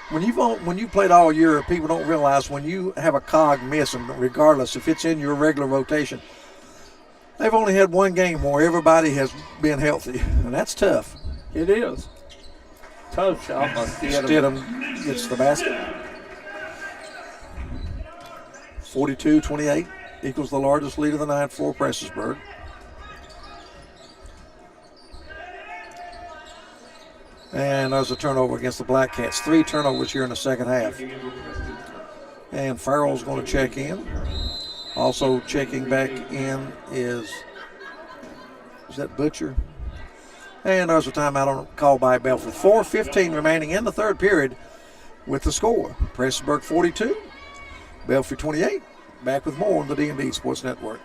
When you played all year, people don't realize when you have a cog missing, regardless if it's in your regular rotation, They've only had one game where everybody has been healthy, and that's tough. It is. Tough shot by Stidham. Stidham gets the basket. 42-28 equals the largest lead of the night for Prestonsburg. And there's a turnover against the Black Cats. 3 turnovers here in the second half. And Farrell's going to check in. Also checking back in is that Butcher? And there's a timeout called by Belfry. 4:15 remaining in the third period with the score. Prestonsburg 42, Belfry 28. Back with more on the D&D Sports Network.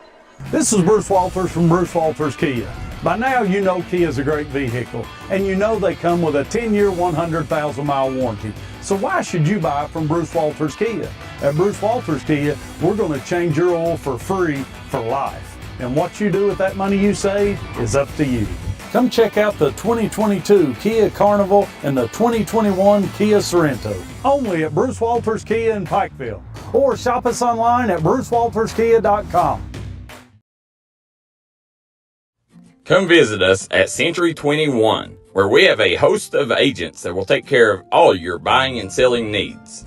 This is Bruce Walters from Bruce Walters Kia. By now you know Kia is a great vehicle, and you know they come with a 10-year, 100,000-mile warranty. So why should you buy from Bruce Walters Kia? At Bruce Walters Kia, we're going to change your oil for free for life. And what you do with that money you save is up to you. Come check out the 2022 Kia Carnival and the 2021 Kia Sorento. Only at Bruce Walters Kia in Pikeville. Or shop us online at brucewalterskia.com. Come visit us at Century 21, where we have a host of agents that will take care of all your buying and selling needs.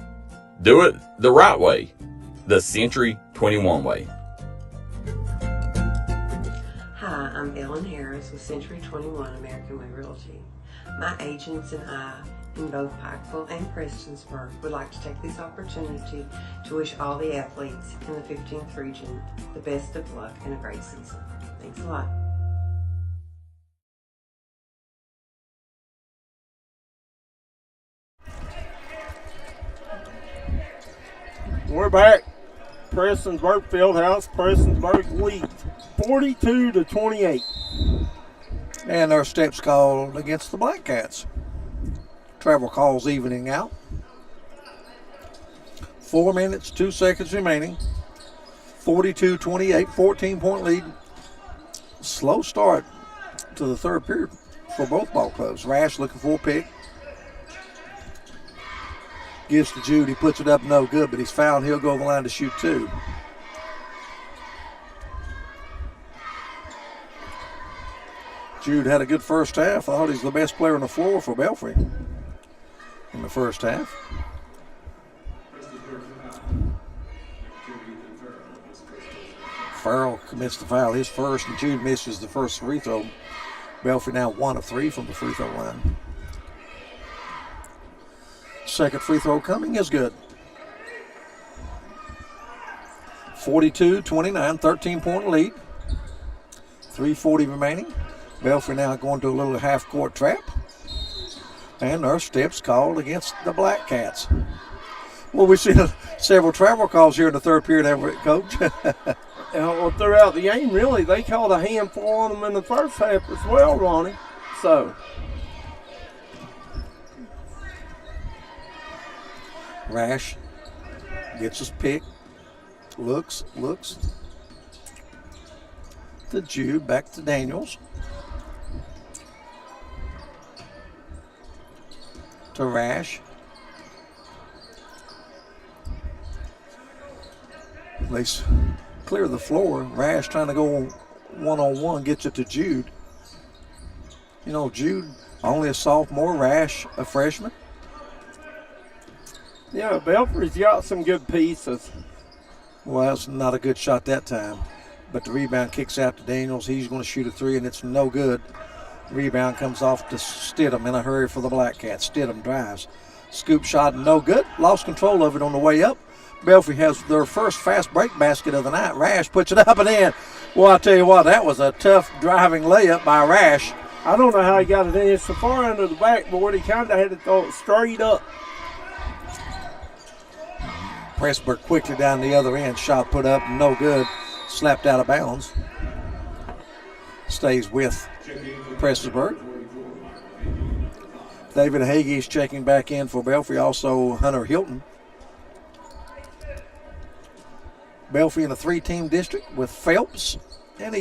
Do it the right way, the Century 21 way. Hi, I'm Ellen Harris with Century 21 American Way Realty. My agents and I in both Pikeville and Prestonsburg would like to take this opportunity to wish all the athletes in the 15th region the best of luck and a great season. Thanks a lot. We're back. Prestonsburg Fieldhouse. Prestonsburg leads 42-28. And our steps called against the Black Cats. Travel calls evening out. 4 minutes, 2 seconds remaining. 42-28, 14-point lead. Slow start to the third period for both ball clubs. Rash looking for a pick. Gives to Jude. He puts it up, no good, but he's fouled. He'll go to the line to shoot 2. Jude had a good first half. I thought he's the best player on the floor for Belfry in the first half. Farrell commits the foul, his first, and Jude misses the first free throw. Belfry now 1 of 3 from the free throw line. Second free throw coming is good. 42-29, 13-point lead. 3:40 remaining. Belfry now going to a little half-court trap. And our steps called against the Black Cats. Well, we've seen several travel calls here in the third period, haven't we, Coach? Well, throughout the game, really, they called a handful on them in the first half as well, Ronnie. So, Rash gets his pick. Looks. To Jude, back to Daniels. To Rash. They clear the floor. Rash trying to go one-on-one, gets it to Jude. You know, Jude, only a sophomore. Rash, a freshman. Yeah, Belfry's got some good pieces. Well, that's not a good shot that time. But the rebound kicks out to Daniels. He's going to shoot a 3, and it's no good. Rebound comes off to Stidham in a hurry for the Black Cats. Stidham drives. Scoop shot, no good. Lost control of it on the way up. Belfry has their first fast break basket of the night. Rash puts it up and in. Well, I'll tell you what, that was a tough driving layup by Rash. I don't know how he got it in. It's so far under the backboard, he kind of had to throw it straight up. Prestonsburg quickly down the other end. Shot put up, no good. Slapped out of bounds. Stays with Prestonsburg. David Hagee is checking back in for Belfry. Also Hunter Hilton. Belfry in a 3-team district with Phelps and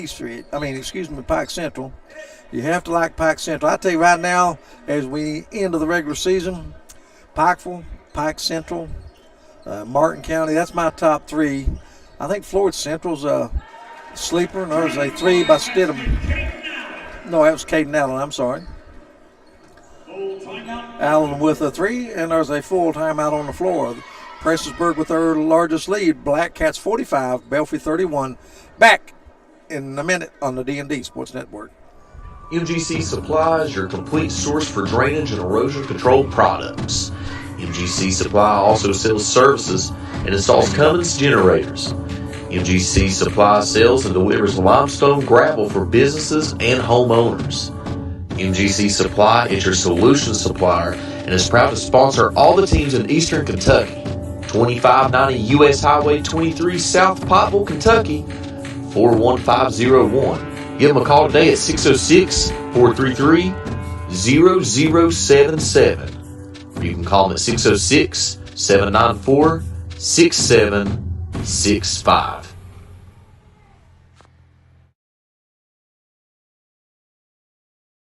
Pike Central. You have to like Pike Central. I tell you right now, as we end of the regular season, Pikeville, Pike Central, Martin County, that's my top 3. I think Florida Central's Sleeper, and there's a 3 by Stidham. No, that was Caden Allen, I'm sorry. Allen with a 3, and there's a full timeout on the floor. Prestonsburg with their largest lead. Black Cats 45, Belfry 31. Back in a minute on the D&D Sports Network. MGC Supply is your complete source for drainage and erosion control products. MGC Supply also sells services and installs Cummins generators. MGC Supply sells and delivers limestone gravel for businesses and homeowners. MGC Supply is your solution supplier and is proud to sponsor all the teams in Eastern Kentucky. 2590 U.S. Highway 23 South Pottville, Kentucky, 41501. Give them a call today at 606-433-0077. Or you can call them at 606-794-6765.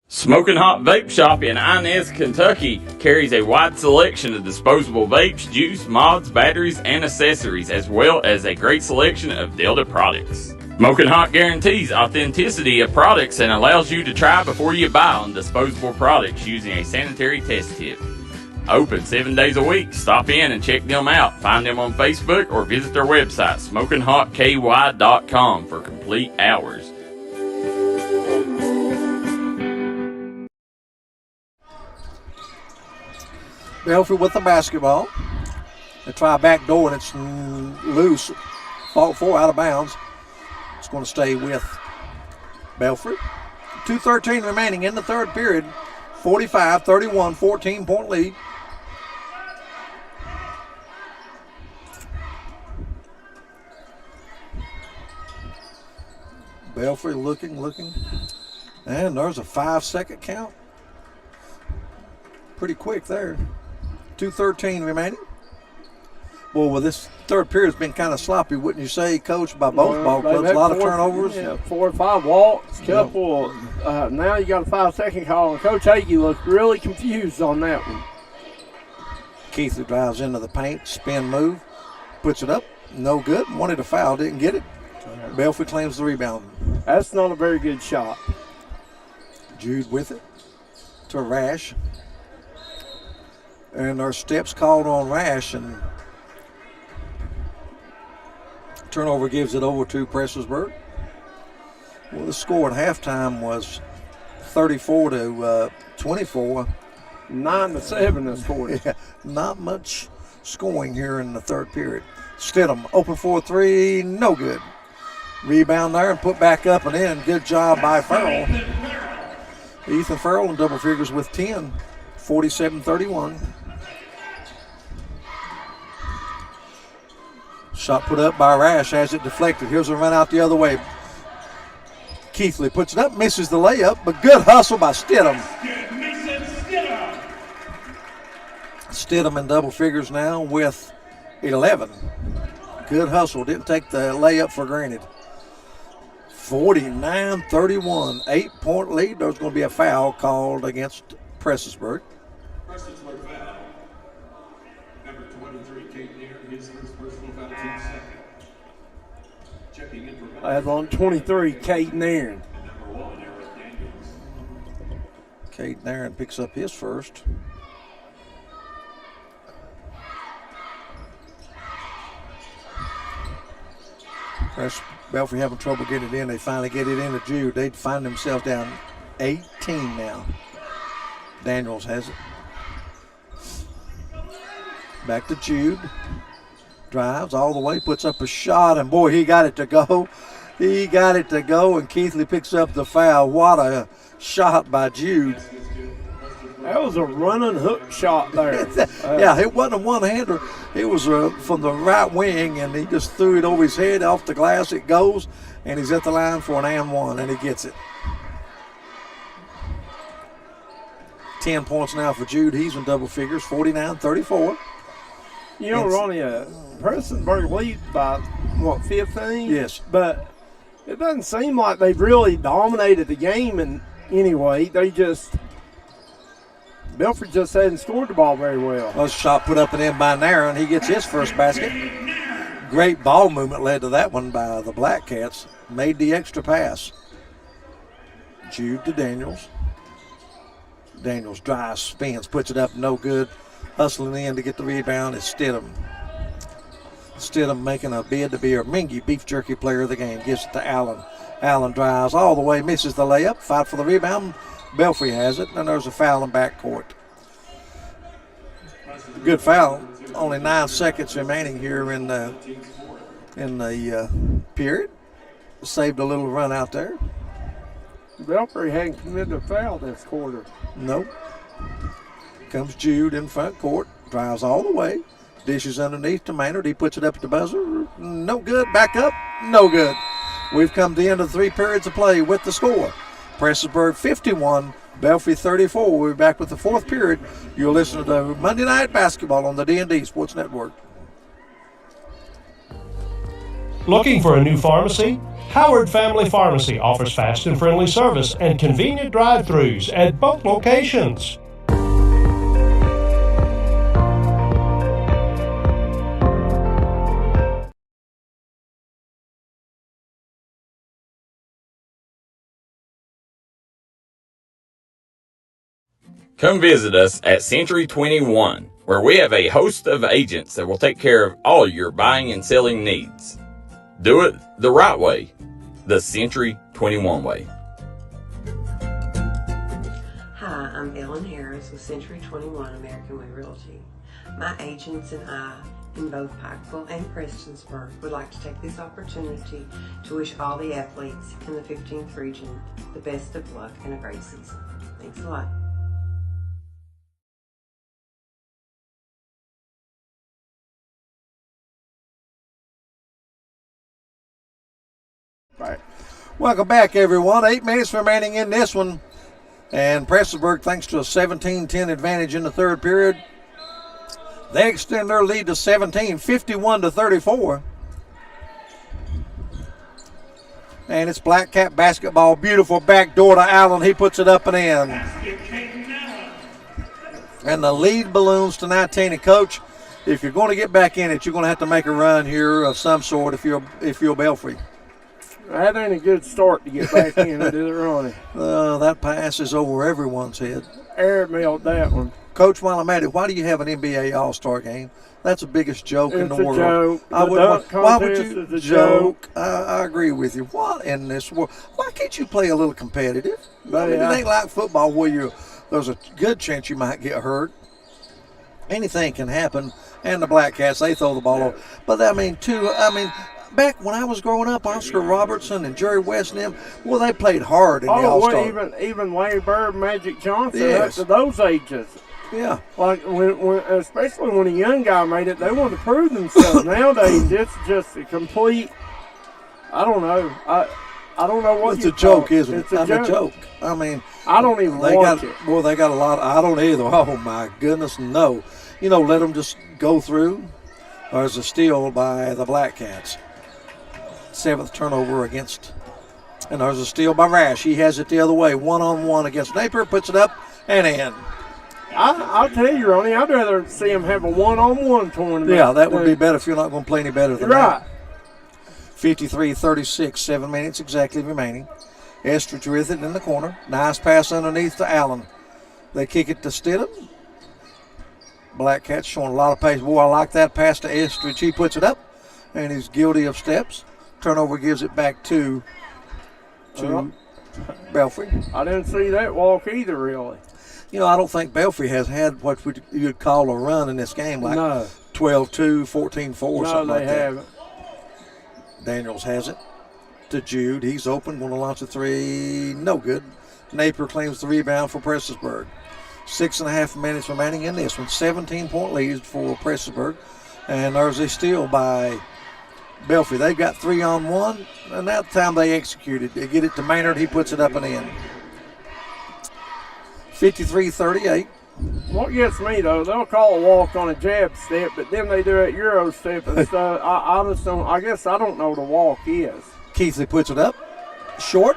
Smoking Hot Vape Shop in Inez, Kentucky carries a wide selection of disposable vapes, juice, mods, batteries, and accessories, as well as a great selection of Delta products. Smoking Hot guarantees authenticity of products and allows you to try before you buy on disposable products using a sanitary test tip. Open 7 days a week. Stop in and check them out. Find them on Facebook or visit their website, SmokingHotKY.com, for complete hours. Belfry with the basketball. They try a back door and it's loose. Fault 4 out of bounds. It's going to stay with Belfry. 2:13 remaining in the third period. 45-31, 14-point lead. Belfry looking. And there's a 5-second count. Pretty quick there. 2:13 remaining. Well, this third period has been kind of sloppy, wouldn't you say, Coach, by both ball clubs? A lot of turnovers. Yeah, 4 or 5 walks, couple. Now you got a 5-second call, and Coach Hagee looked really confused on that one. Keithley drives into the paint, spin move, puts it up, no good. Wanted a foul, didn't get it. Belfry claims the rebound. That's not a very good shot. Jude with it to Rash. And our steps called on Rash, and turnover gives it over to Prestonsburg. Well, the score at halftime was 34-24. 9-7 this quarter. Yeah, not much scoring here in the third period. Stidham open for 3, no good. Rebound there and put back up and in. Good job by Farrell. Ethan Farrell in double figures with 10. 47-31. Shot put up by Rash, has it deflected. Here's a run out the other way. Keithley puts it up, misses the layup, but good hustle by Stidham. Stidham in double figures now with 11. Good hustle, didn't take the layup for granted. 49-31, 8-point lead. There's going to be a foul called against Prestonsburg. Prestonsburg foul. Number 23, Kate Neer, his first personal foul, team second. Checking in for That's on 23, Kate Nairn. number 1, Eric Daniels. Cade Nairn picks up his first. Belfry having trouble getting it in. They finally get it in to Jude. They find themselves down 18 now. Daniels has it. Back to Jude. Drives all the way, puts up a shot, and boy, he got it to go. He got it to go, and Keithley picks up the foul. What a shot by Jude. That was a running hook shot there. Yeah, it wasn't a one-hander. It was from the right wing, and he just threw it over his head off the glass. It goes, and he's at the line for an and one, and he gets it. 10 points now for Jude. He's in double figures, 49-34. You know, Ronnie, Prestonsburg leads by, 15? Yes. But it doesn't seem like they've really dominated the game in any way. Belfry just hadn't scored the ball very well. Well, shot put up and in by Nairn. He gets his first basket. Great ball movement led to that one by the Black Cats. Made the extra pass. Jude to Daniels. Daniels drives, spins, puts it up, no good. Hustling in to get the rebound is Stidham. Stidham making a bid to be a Mingy beef jerky player of the game. Gives it to Allen. Allen drives all the way, misses the layup. Fight for the rebound. Belfry has it, and there's a foul in backcourt. Good foul. Only 9 seconds remaining here in the period. Saved a little run out there. Belfry hadn't committed a foul this quarter. Nope. Comes Jude in front court. Drives all the way. Dishes underneath to Maynard. He puts it up at the buzzer. No good. Back up. No good. We've come to the end of 3 periods of play with the score. Prestonsburg 51, Belfry 34. We'll be back with the 4th period. You'll listen to Monday Night Basketball on the D&D Sports Network. Looking for a new pharmacy? Howard Family Pharmacy offers fast and friendly service and convenient drive-thrus at both locations. Come visit us at Century 21, where we have a host of agents that will take care of all your buying and selling needs. Do it the right way, the Century 21 way. Hi, I'm Ellen Harris with Century 21 American Way Realty. My agents and I in both Pikeville and Prestonsburg would like to take this opportunity to wish all the athletes in the 15th region the best of luck and a great season. Thanks a lot. Right. Welcome back, everyone. 8 minutes remaining in this one. And Prestonsburg, thanks to a 17-10 advantage in the 3rd period, they extend their lead to 17, 51-34. And it's Black Cat basketball. Beautiful backdoor to Allen. He puts it up and in. And the lead balloons to 19. And Coach, if you're going to get back in it, you're going to have to make a run here of some sort if you're Belfry. That ain't a good start to get back in, is it, Ronnie? That pass is over everyone's head. Air mailed that one. Coach, while I'm at it, why do you have an NBA All-Star game? That's the biggest joke in the world. Joke. Why would you is a joke? I agree with you. What in this world? Why can't you play a little competitive? I mean, it ain't like football where there's a good chance you might get hurt. Anything can happen. And the Black Cats, they throw the ball over. But back when I was growing up, Oscar Robertson and Jerry West and them, well, they played hard in the All-Star. Even Larry Bird, Magic Johnson, yes. up to those ages. Yeah. Like, especially when a young guy made it, they want to prove themselves. Nowadays, it's just a complete, I don't know. I don't know what it's a joke, isn't it? It's a joke. I mean, I don't even watch it. Well, they got a lot. I don't either. Oh, my goodness, no. Let them just go through. There's a steal by the Black Cats. 7th turnover against, and there's a steal by Rash. He has it the other way, 1-on-1 against Napier, puts it up and in. I'll tell you, Ronnie, I'd rather see him have a 1-on-1 tournament. Yeah, that would be better if you're not going to play any better than right. that. 53-36, 7 minutes exactly remaining. Estridge with it in the corner. Nice pass underneath to Allen. They kick it to Stidham. Black Cat's showing a lot of pace. Boy, I like that pass to Estridge. He puts it up, and he's guilty of steps. Turnover gives it back to Belfry. I didn't see that walk either, really. I don't think Belfry has had what you'd call a run in this game, like 12-2, 14-4, something like that. No, they haven't. Daniels has it to Jude. He's open, going to launch a 3. No good. Napier claims the rebound for Prestonsburg. 6.5 minutes remaining in this one. 17-point lead for Prestonsburg. And there's a steal by Belfry. They've got 3-on-1, and that time they executed. They get it to Maynard. He puts it up and in. 53-38. What gets me, though, they'll call a walk on a jab step, but then they do a Euro step and stuff. I just don't, I guess I don't know what a walk is. Keithley puts it up short,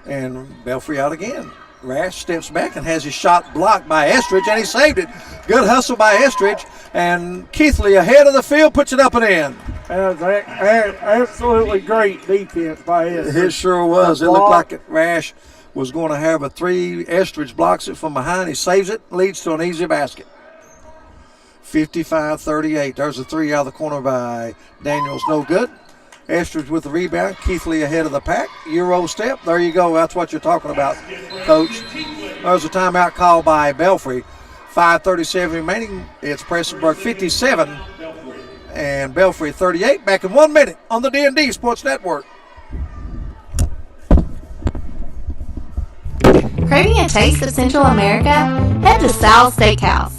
and Belfry out again. Rash steps back and has his shot blocked by Estridge, and he saved it. Good hustle by Estridge, and Keithley ahead of the field puts it up and in. That was absolutely great defense by Estridge. It sure was. It looked like Rash was going to have a 3. Estridge blocks it from behind. He saves it, leads to an easy basket. 55-38. There's a 3 out of the corner by Daniels. No good. Estridge with the rebound. Keithley ahead of the pack. Euro step. There you go. That's what you're talking about, Coach. There's a timeout called by Belfry. 5:37 remaining. It's Prestonsburg 57 and Belfry 38. Back in 1 minute on the D&D Sports Network. Craving a taste of Central America? Head to Sal's Steakhouse.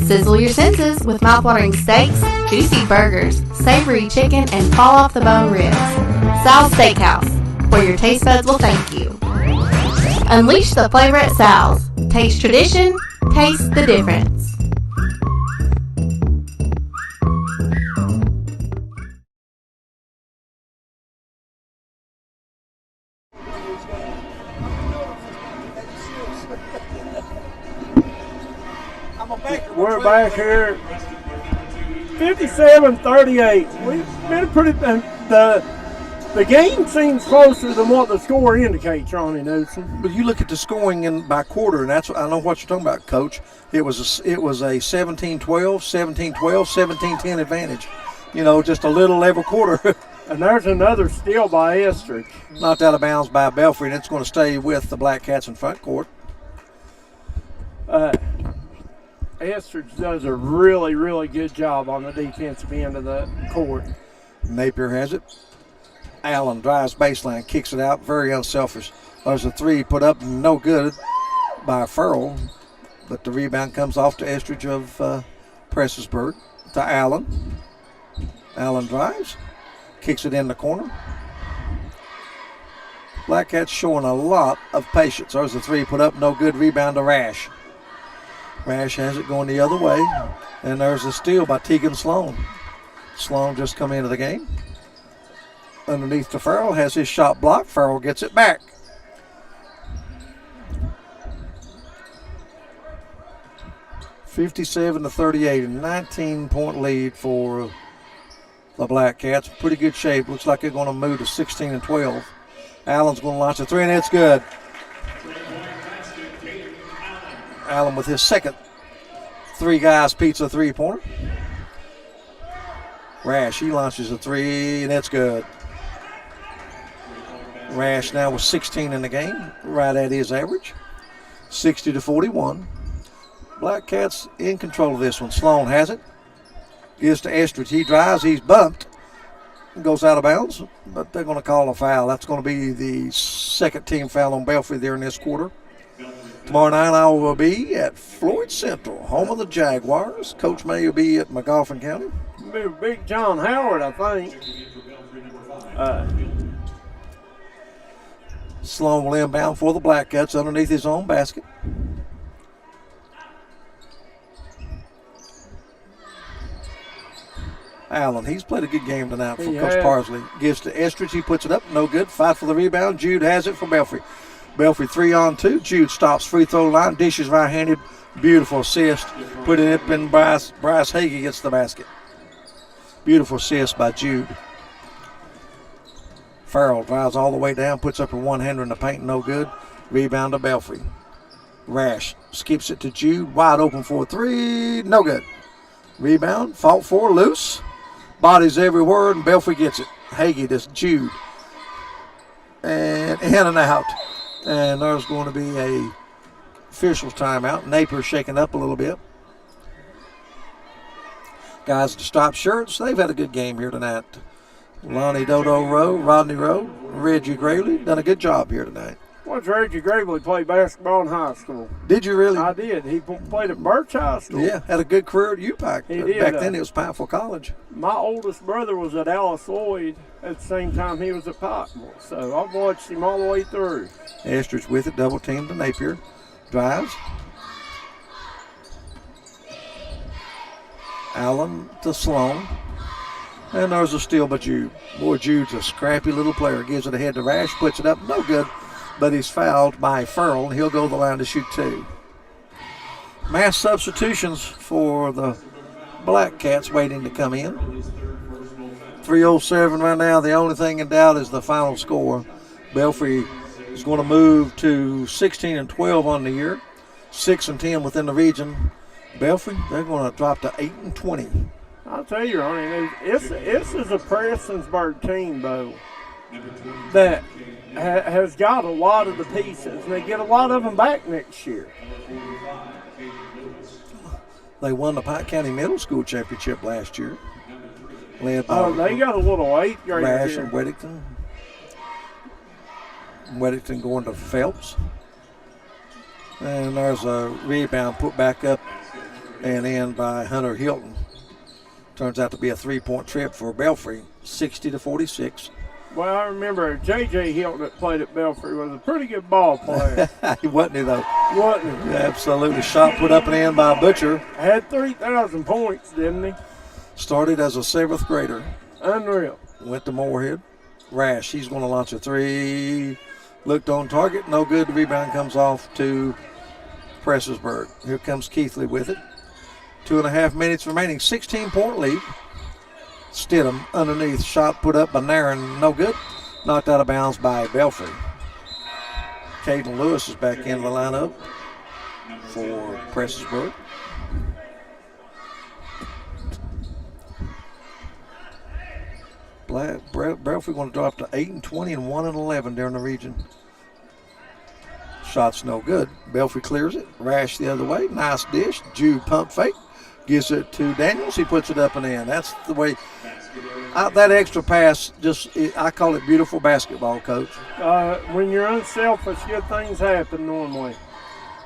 Sizzle your senses with mouthwatering steaks, juicy burgers, savory chicken, and fall-off-the-bone ribs. Sal's Steakhouse, where your taste buds will thank you. Unleash the flavor at Sal's. Taste tradition, taste the difference. We're back here, 57-38. We've been pretty. The game seems closer than what the score indicates, Ronnie Newsome. But you look at the scoring by quarter, and I know what you're talking about, Coach. It was a 17-12, 17-12, 17-10 advantage. You know, just a little every quarter. And there's another steal by Estridge. Knocked out of bounds by Belfry, and it's going to stay with the Black Cats in front court. Estridge does a really, really good job on the defensive end of the court. Napier has it. Allen drives baseline, kicks it out, very unselfish. There's a 3 put up, no good by Farrell, but the rebound comes off to Estridge of Prestonsburg to Allen. Allen drives, kicks it in the corner. Black Cats showing a lot of patience. There's a 3 put up, no good, rebound to Rash. Rash has it going the other way, and there's a steal by Tegan Sloan. Sloan just come into the game. Underneath to Farrell, has his shot blocked. Farrell gets it back. (57-38), a 19-point lead for the Black Cats. Pretty good shape. Looks like they're going to move to 16-12. Allen's going to launch a 3, and it's good. Allen with his second 3 guys pizza 3-pointer. Rash, he launches a 3, and it's good. Rash now with 16 in the game, right at his average. 60-41. Black Cats in control of this one. Sloan has it. Gives to Estridge. He drives. He's bumped. Goes out of bounds, but they're going to call a foul. That's going to be the second team foul on Belfry there in this quarter. Tomorrow night I will be at Floyd Central, home of the Jaguars. Coach May will be at McGoffin County. Big John Howard, I think. Sloan will inbound for the Black Cats underneath his own basket. Allen, he's played a good game tonight for Coach Parsley. Gives to Estridge, he puts it up, no good. Fight for the rebound. Jude has it for Belfry. Belfry 3-on-2. Jude stops free throw line, dishes right-handed. Beautiful assist. Putting it in Bryce Hagee gets the basket. Beautiful assist by Jude. Farrell drives all the way down, puts up a one-hander in the paint, no good. Rebound to Belfry. Rash skips it to Jude, wide open for a 3, no good. Rebound, fought for, loose. Bodies everywhere, and Belfry gets it. Hagee to Jude. And in and out. And there's going to be a official's timeout. Napier shaking up a little bit. Guys to stop shirts, they've had a good game here tonight. Lonnie Dodo Rowe, Rodney Rowe, Reggie Gravely done a good job here tonight. Watched Reggie Gravely play basketball in high school. Did you really? I did. He played at Birch High School. Yeah, had a good career at UPAC. He did. Back then it was Pikeville College. My oldest brother was at Alice Lloyd at the same time he was at Pikeville. So I've watched him all the way through. Estridge with it, double team to Napier. Drives. Allen to Sloan. And there's a steal by Jude. Boy, Jude's a scrappy little player. Gives it ahead to Rash, puts it up, no good. But he's fouled by Farrell, and he'll go to the line to shoot 2. Mass substitutions for the Black Cats waiting to come in. 3:07 right now. The only thing in doubt is the final score. Belfry is going to move to 16-12 on the year, 6-10 within the region. Belfry, they're going to drop to 8-20. I'll tell you, Ronnie, this is a Prestonsburg team, though, that has got a lot of the pieces, and they get a lot of them back next year. They won the Pike County Middle School Championship last year. Led by they got a little 8th grader Rash here. and Weddington. Weddington going to Phelps. And there's a rebound put back up and in by Hunter Hilton. Turns out to be a 3-point trip for Belfry, 60-46. Well, I remember J.J. Hilton that played at Belfry was a pretty good ball player. He wasn't he, though? Wasn't he? Yeah, absolutely. Shot put up and in by Butcher. Had 3,000 points, didn't he? Started as a 7th grader. Unreal. Went to Moorhead. Rash, he's going to launch a 3. Looked on target, no good. The rebound comes off to Prestonsburg. Here comes Keithley with it. 2.5 minutes remaining. 16-point lead. Stidham underneath. Shot put up by Nairn. No good. Knocked out of bounds by Belfry. Caden Lewis is back into the lineup for Prestonsburg. Belfry going to drop to 8-20 and 1-11 during the region. Shot's no good. Belfry clears it. Rash the other way. Nice dish. Jude pump fake. Gives it to Daniels. He puts it up and in. That's the way. That extra pass, I call it beautiful basketball, Coach. When you're unselfish, good things happen normally.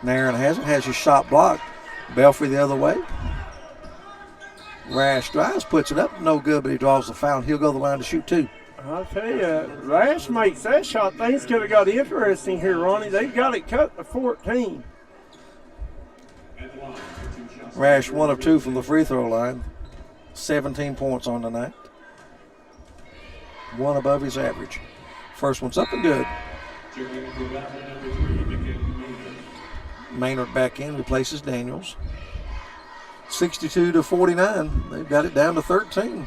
Nairn has it. Has his shot blocked. Belfry the other way. Rash drives, puts it up. No good, but he draws the foul. He'll go the line to shoot 2. I'll tell you, Rash makes that shot. Things could have got interesting here, Ronnie. They've got it cut to 14. Rash 1 of 2 from the free throw line. 17 points on the night. 1 above his average. First one's up and good. Maynard back in, replaces Daniels. 62-49. They've got it down to 13.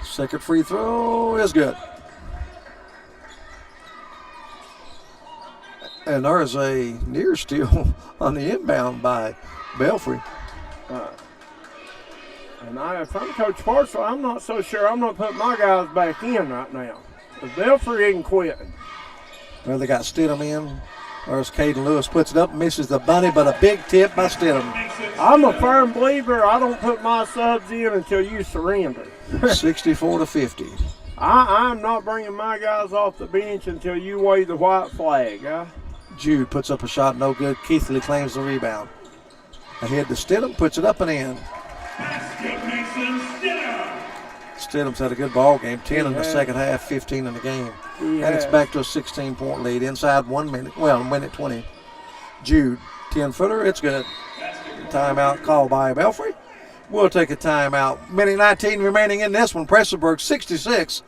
Second free throw is good. And there's a near steal on the inbound by Belfry. And if I'm Coach Parcel, I'm not so sure I'm going to put my guys back in right now. But Belfry ain't quitting. Well, they got Stidham in. There's Caden Lewis, puts it up, misses the bunny, but a big tip by Stidham. I'm a firm believer I don't put my subs in until you surrender. 64-50. I'm not bringing my guys off the bench until you wave the white flag. Jude puts up a shot, no good. Keithley claims the rebound. Ahead to Stidham, puts it up and in. Stidham's had a good ball game. 10 in the second half, 15 in the game. And it's back to a 16-point lead inside 1 minute. Well, minute 20. Jude, 10-footer, it's good. Timeout called by Belfry. We'll take a timeout. Minute 19 remaining in this one. Prestonsburg 66.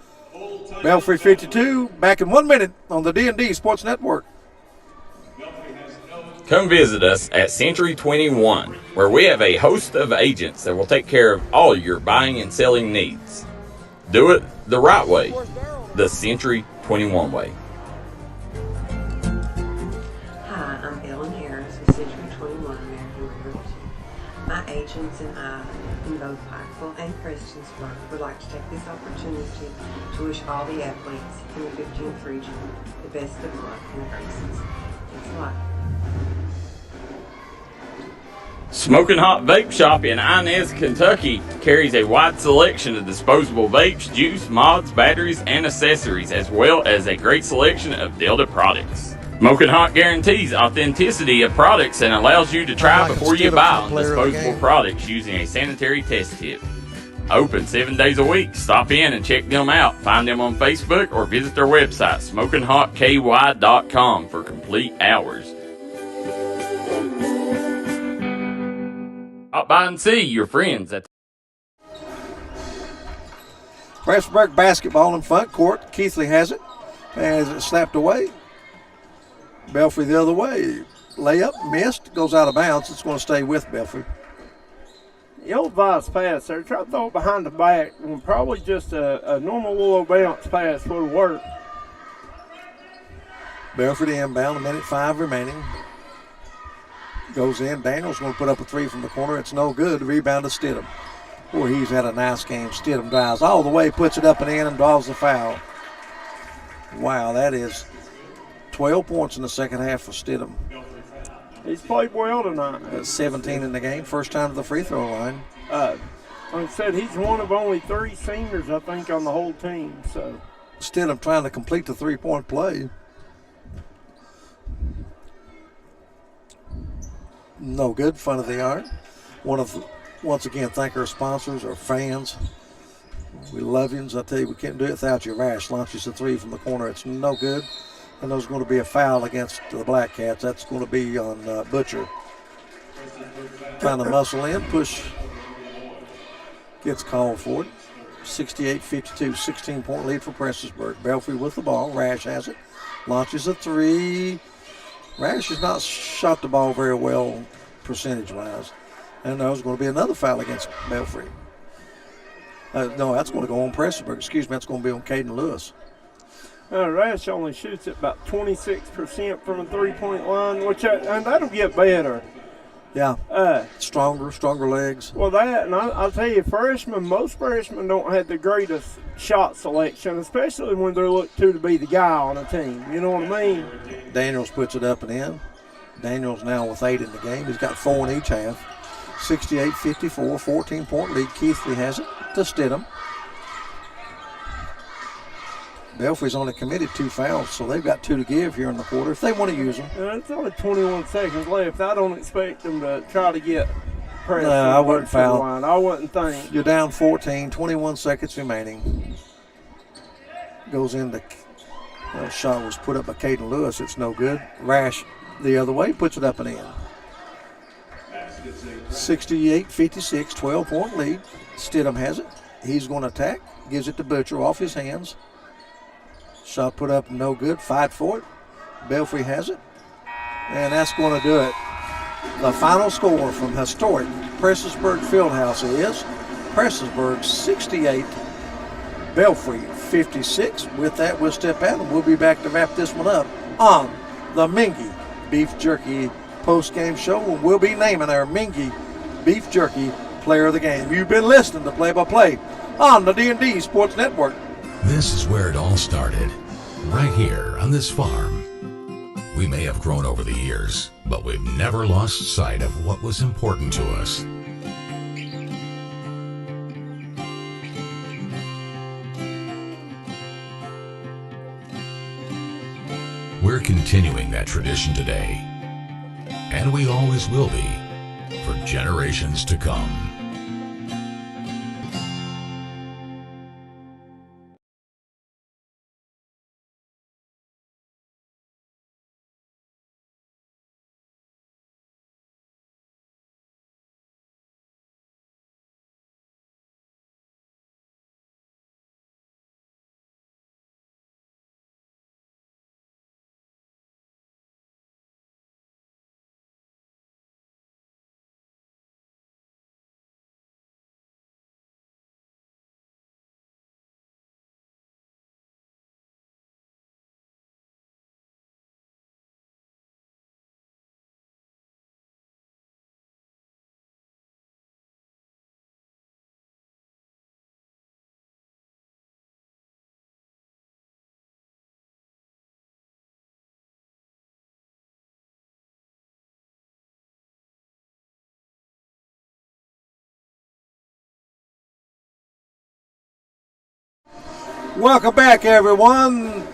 Belfry 52. Back in 1 minute on the D&D Sports Network. Come visit us at Century 21, where we have a host of agents that will take care of all your buying and selling needs. Do it the right way, the Century 21 way. Hi, I'm Ellen Harris with Century 21 American Realty. My agents and I in both Pikeville and Prestonsburg would like to take this opportunity to wish all the athletes in the 15th region the best of luck and races. Thanks a lot. Smoking Hot Vape Shop in Inez, Kentucky carries a wide selection of disposable vapes, juice, mods, batteries, and accessories, as well as a great selection of Delta products. Smoking Hot guarantees authenticity of products and allows you to try before you buy on disposable products using a sanitary test tip. Open 7 days a week. Stop in and check them out. Find them on Facebook or visit their website, SmokingHotKY.com, for complete hours. Stop by and see your friends at Prestonsburg basketball in front court. Keithley has it. Has it slapped away. Belfry the other way. Layup, missed, goes out of bounds. It's going to stay with Belfry. Ill-advised pass there. Try to throw it behind the back when probably just a normal little bounce pass would have worked. Belfry inbound, 1:05 remaining. Goes in. Daniels going to put up a three from the corner. It's no good. Rebound to Stidham. Boy, he's had a nice game. Stidham drives all the way, puts it up and in, and draws the foul. Wow, that is 12 points in the second half for Stidham. He's played well tonight. 17 in the game. First time to the free throw line. Like I said, he's one of only 3 seniors, I think, on the whole team. So Stidham trying to complete the three-point play. No good. Front of the iron. Once again, thank our sponsors, our fans. We love you. I tell you, we can't do it without you. Rash launches a three from the corner. It's no good. And there's going to be a foul against the Black Cats. That's going to be on Butcher. Trying to muscle in, push. Gets called for it. 68-52, 16-point lead for Prestonsburg. Belfry with the ball. Rash has it. Launches a three. Rash has not shot the ball very well percentage-wise. And there's going to be another foul against Belfry. No, that's going to go on Prestonsburg. Excuse me, that's going to be on Caden Lewis. Rash only shoots at about 26% from a three-point line, and that'll get better. Yeah, stronger legs. Well, and I'll tell you, most freshmen don't have the greatest shot selection, especially when they're looked to be the guy on a team. You know what I mean? Daniels puts it up and in. Daniels now with 8 in the game. He's got 4 in each half. 68-54, 14-point lead. Keithley has it to Stidham. Belfry's only committed 2 fouls, so they've got 2 to give here in the quarter if they want to use them. It's only 21 seconds left. I don't expect them to try to get pressed. No, I wouldn't foul. I wouldn't think. You're down 14, 21 seconds remaining. Goes into shot was put up by Caden Lewis. It's no good. Rash the other way, puts it up and in. 68-56, 12-point lead. Stidham has it. He's going to attack. Gives it to Butcher off his hands. Shot put up, no good. Fight for it. Belfry has it. And that's going to do it. The final score from historic Prestonsburg Fieldhouse is Prestonsburg 68, Belfry 56. With that, we'll step out and we'll be back to wrap this one up on the Mingy Beef Jerky post-game show. And we'll be naming our Mingy Beef Jerky player of the game. You've been listening to Play-by-Play on the D&D Sports Network. This is where it all started, right here on this farm. We may have grown over the years, but we've never lost sight of what was important to us. We're continuing that tradition today, and we always will be for generations to come. Welcome back, everyone.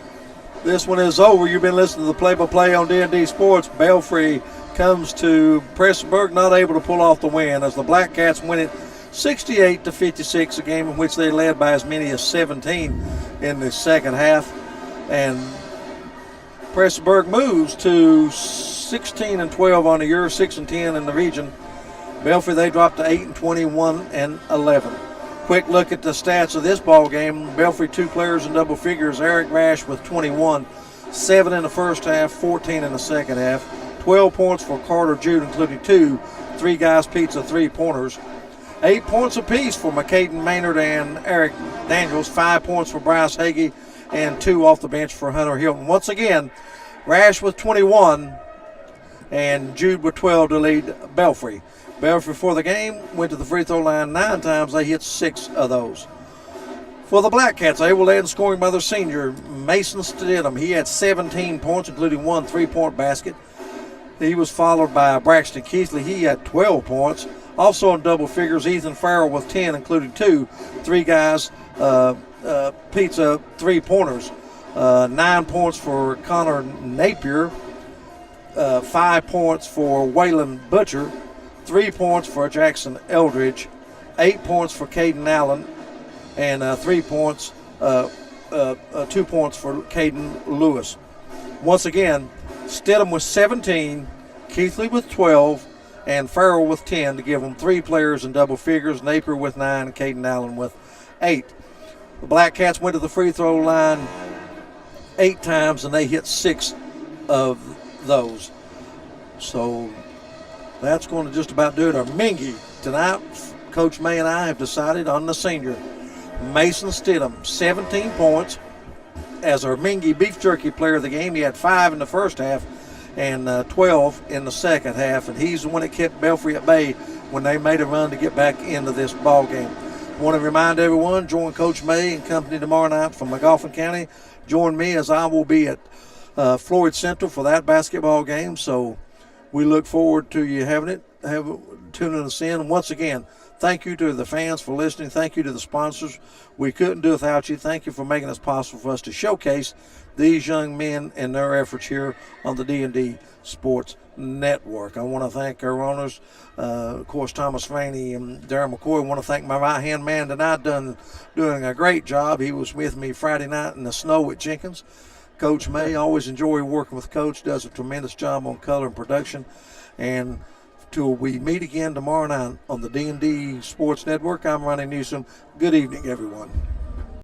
This one is over. You've been listening to the Play-by-Play on D&D Sports. Belfry comes to Prestonsburg, not able to pull off the win as the Black Cats win it 68-56, a game in which they led by as many as 17 in the second half. And Prestonsburg moves to 16-12 on the year, 6-10 in the region. Belfry, they dropped to 8-21-11. Quick look at the stats of this ball game. Belfry, 2 players in double figures. Eric Rash with 21, 7 in the first half, 14 in the second half. 12 points for Carter Jude, including 2 Three Guys Pizza 3-pointers. 8 points apiece for McCaden Maynard and Eric Daniels, 5 points for Bryce Hagee, and 2 off the bench for Hunter Hilton. Once again, Rash with 21 and Jude with 12 to lead Belfry. Belfry for the game went to the free throw line 9 times. They hit 6 of those. For the Black Cats, they were led in scoring by their senior, Mason Stidham. He had 17 points, including 1 3-point basket. He was followed by Braxton Keithley. He had 12 points. Also in double figures, Ethan Farrell with 10, including 2 3-guys, pizza 3-pointers. 9 points for Connor Napier, 5 points for Waylon Butcher, 3 points for Jackson Eldridge, 8 points for Caden Allen, and 3 points, 2 points for Caden Lewis. Once again, Stidham with 17, Keithley with 12, and Farrell with 10 to give them 3 players in double figures, Napier with 9, and Caden Allen with 8. The Black Cats went to the free throw line 8 times, and they hit 6 of those. So that's going to just about do it. Our Mingy tonight, Coach May and I have decided on the senior, Mason Stidham, 17 points as our Mingy beef jerky player of the game. He had 5 in the first half and 12 in the second half, and he's the one that kept Belfry at bay when they made a run to get back into this ball game. I want to remind everyone, join Coach May and company tomorrow night from McGoffin County. Join me as I will be at Floyd Central for that basketball game. So we look forward to you tuning us in. Once again, thank you to the fans for listening. Thank you to the sponsors. We couldn't do without you. Thank you for making it possible for us to showcase these young men and their efforts here on the D&D Sports Network. I want to thank our owners, of course, Thomas Vaney and Darren McCoy. I want to thank my right-hand man tonight, doing a great job. He was with me Friday night in the snow at Jenkins. Coach May, always enjoy working with Coach, does a tremendous job on color and production. And till we meet again tomorrow night on the D&D Sports Network, I'm Ronnie Newsome. Good evening, everyone.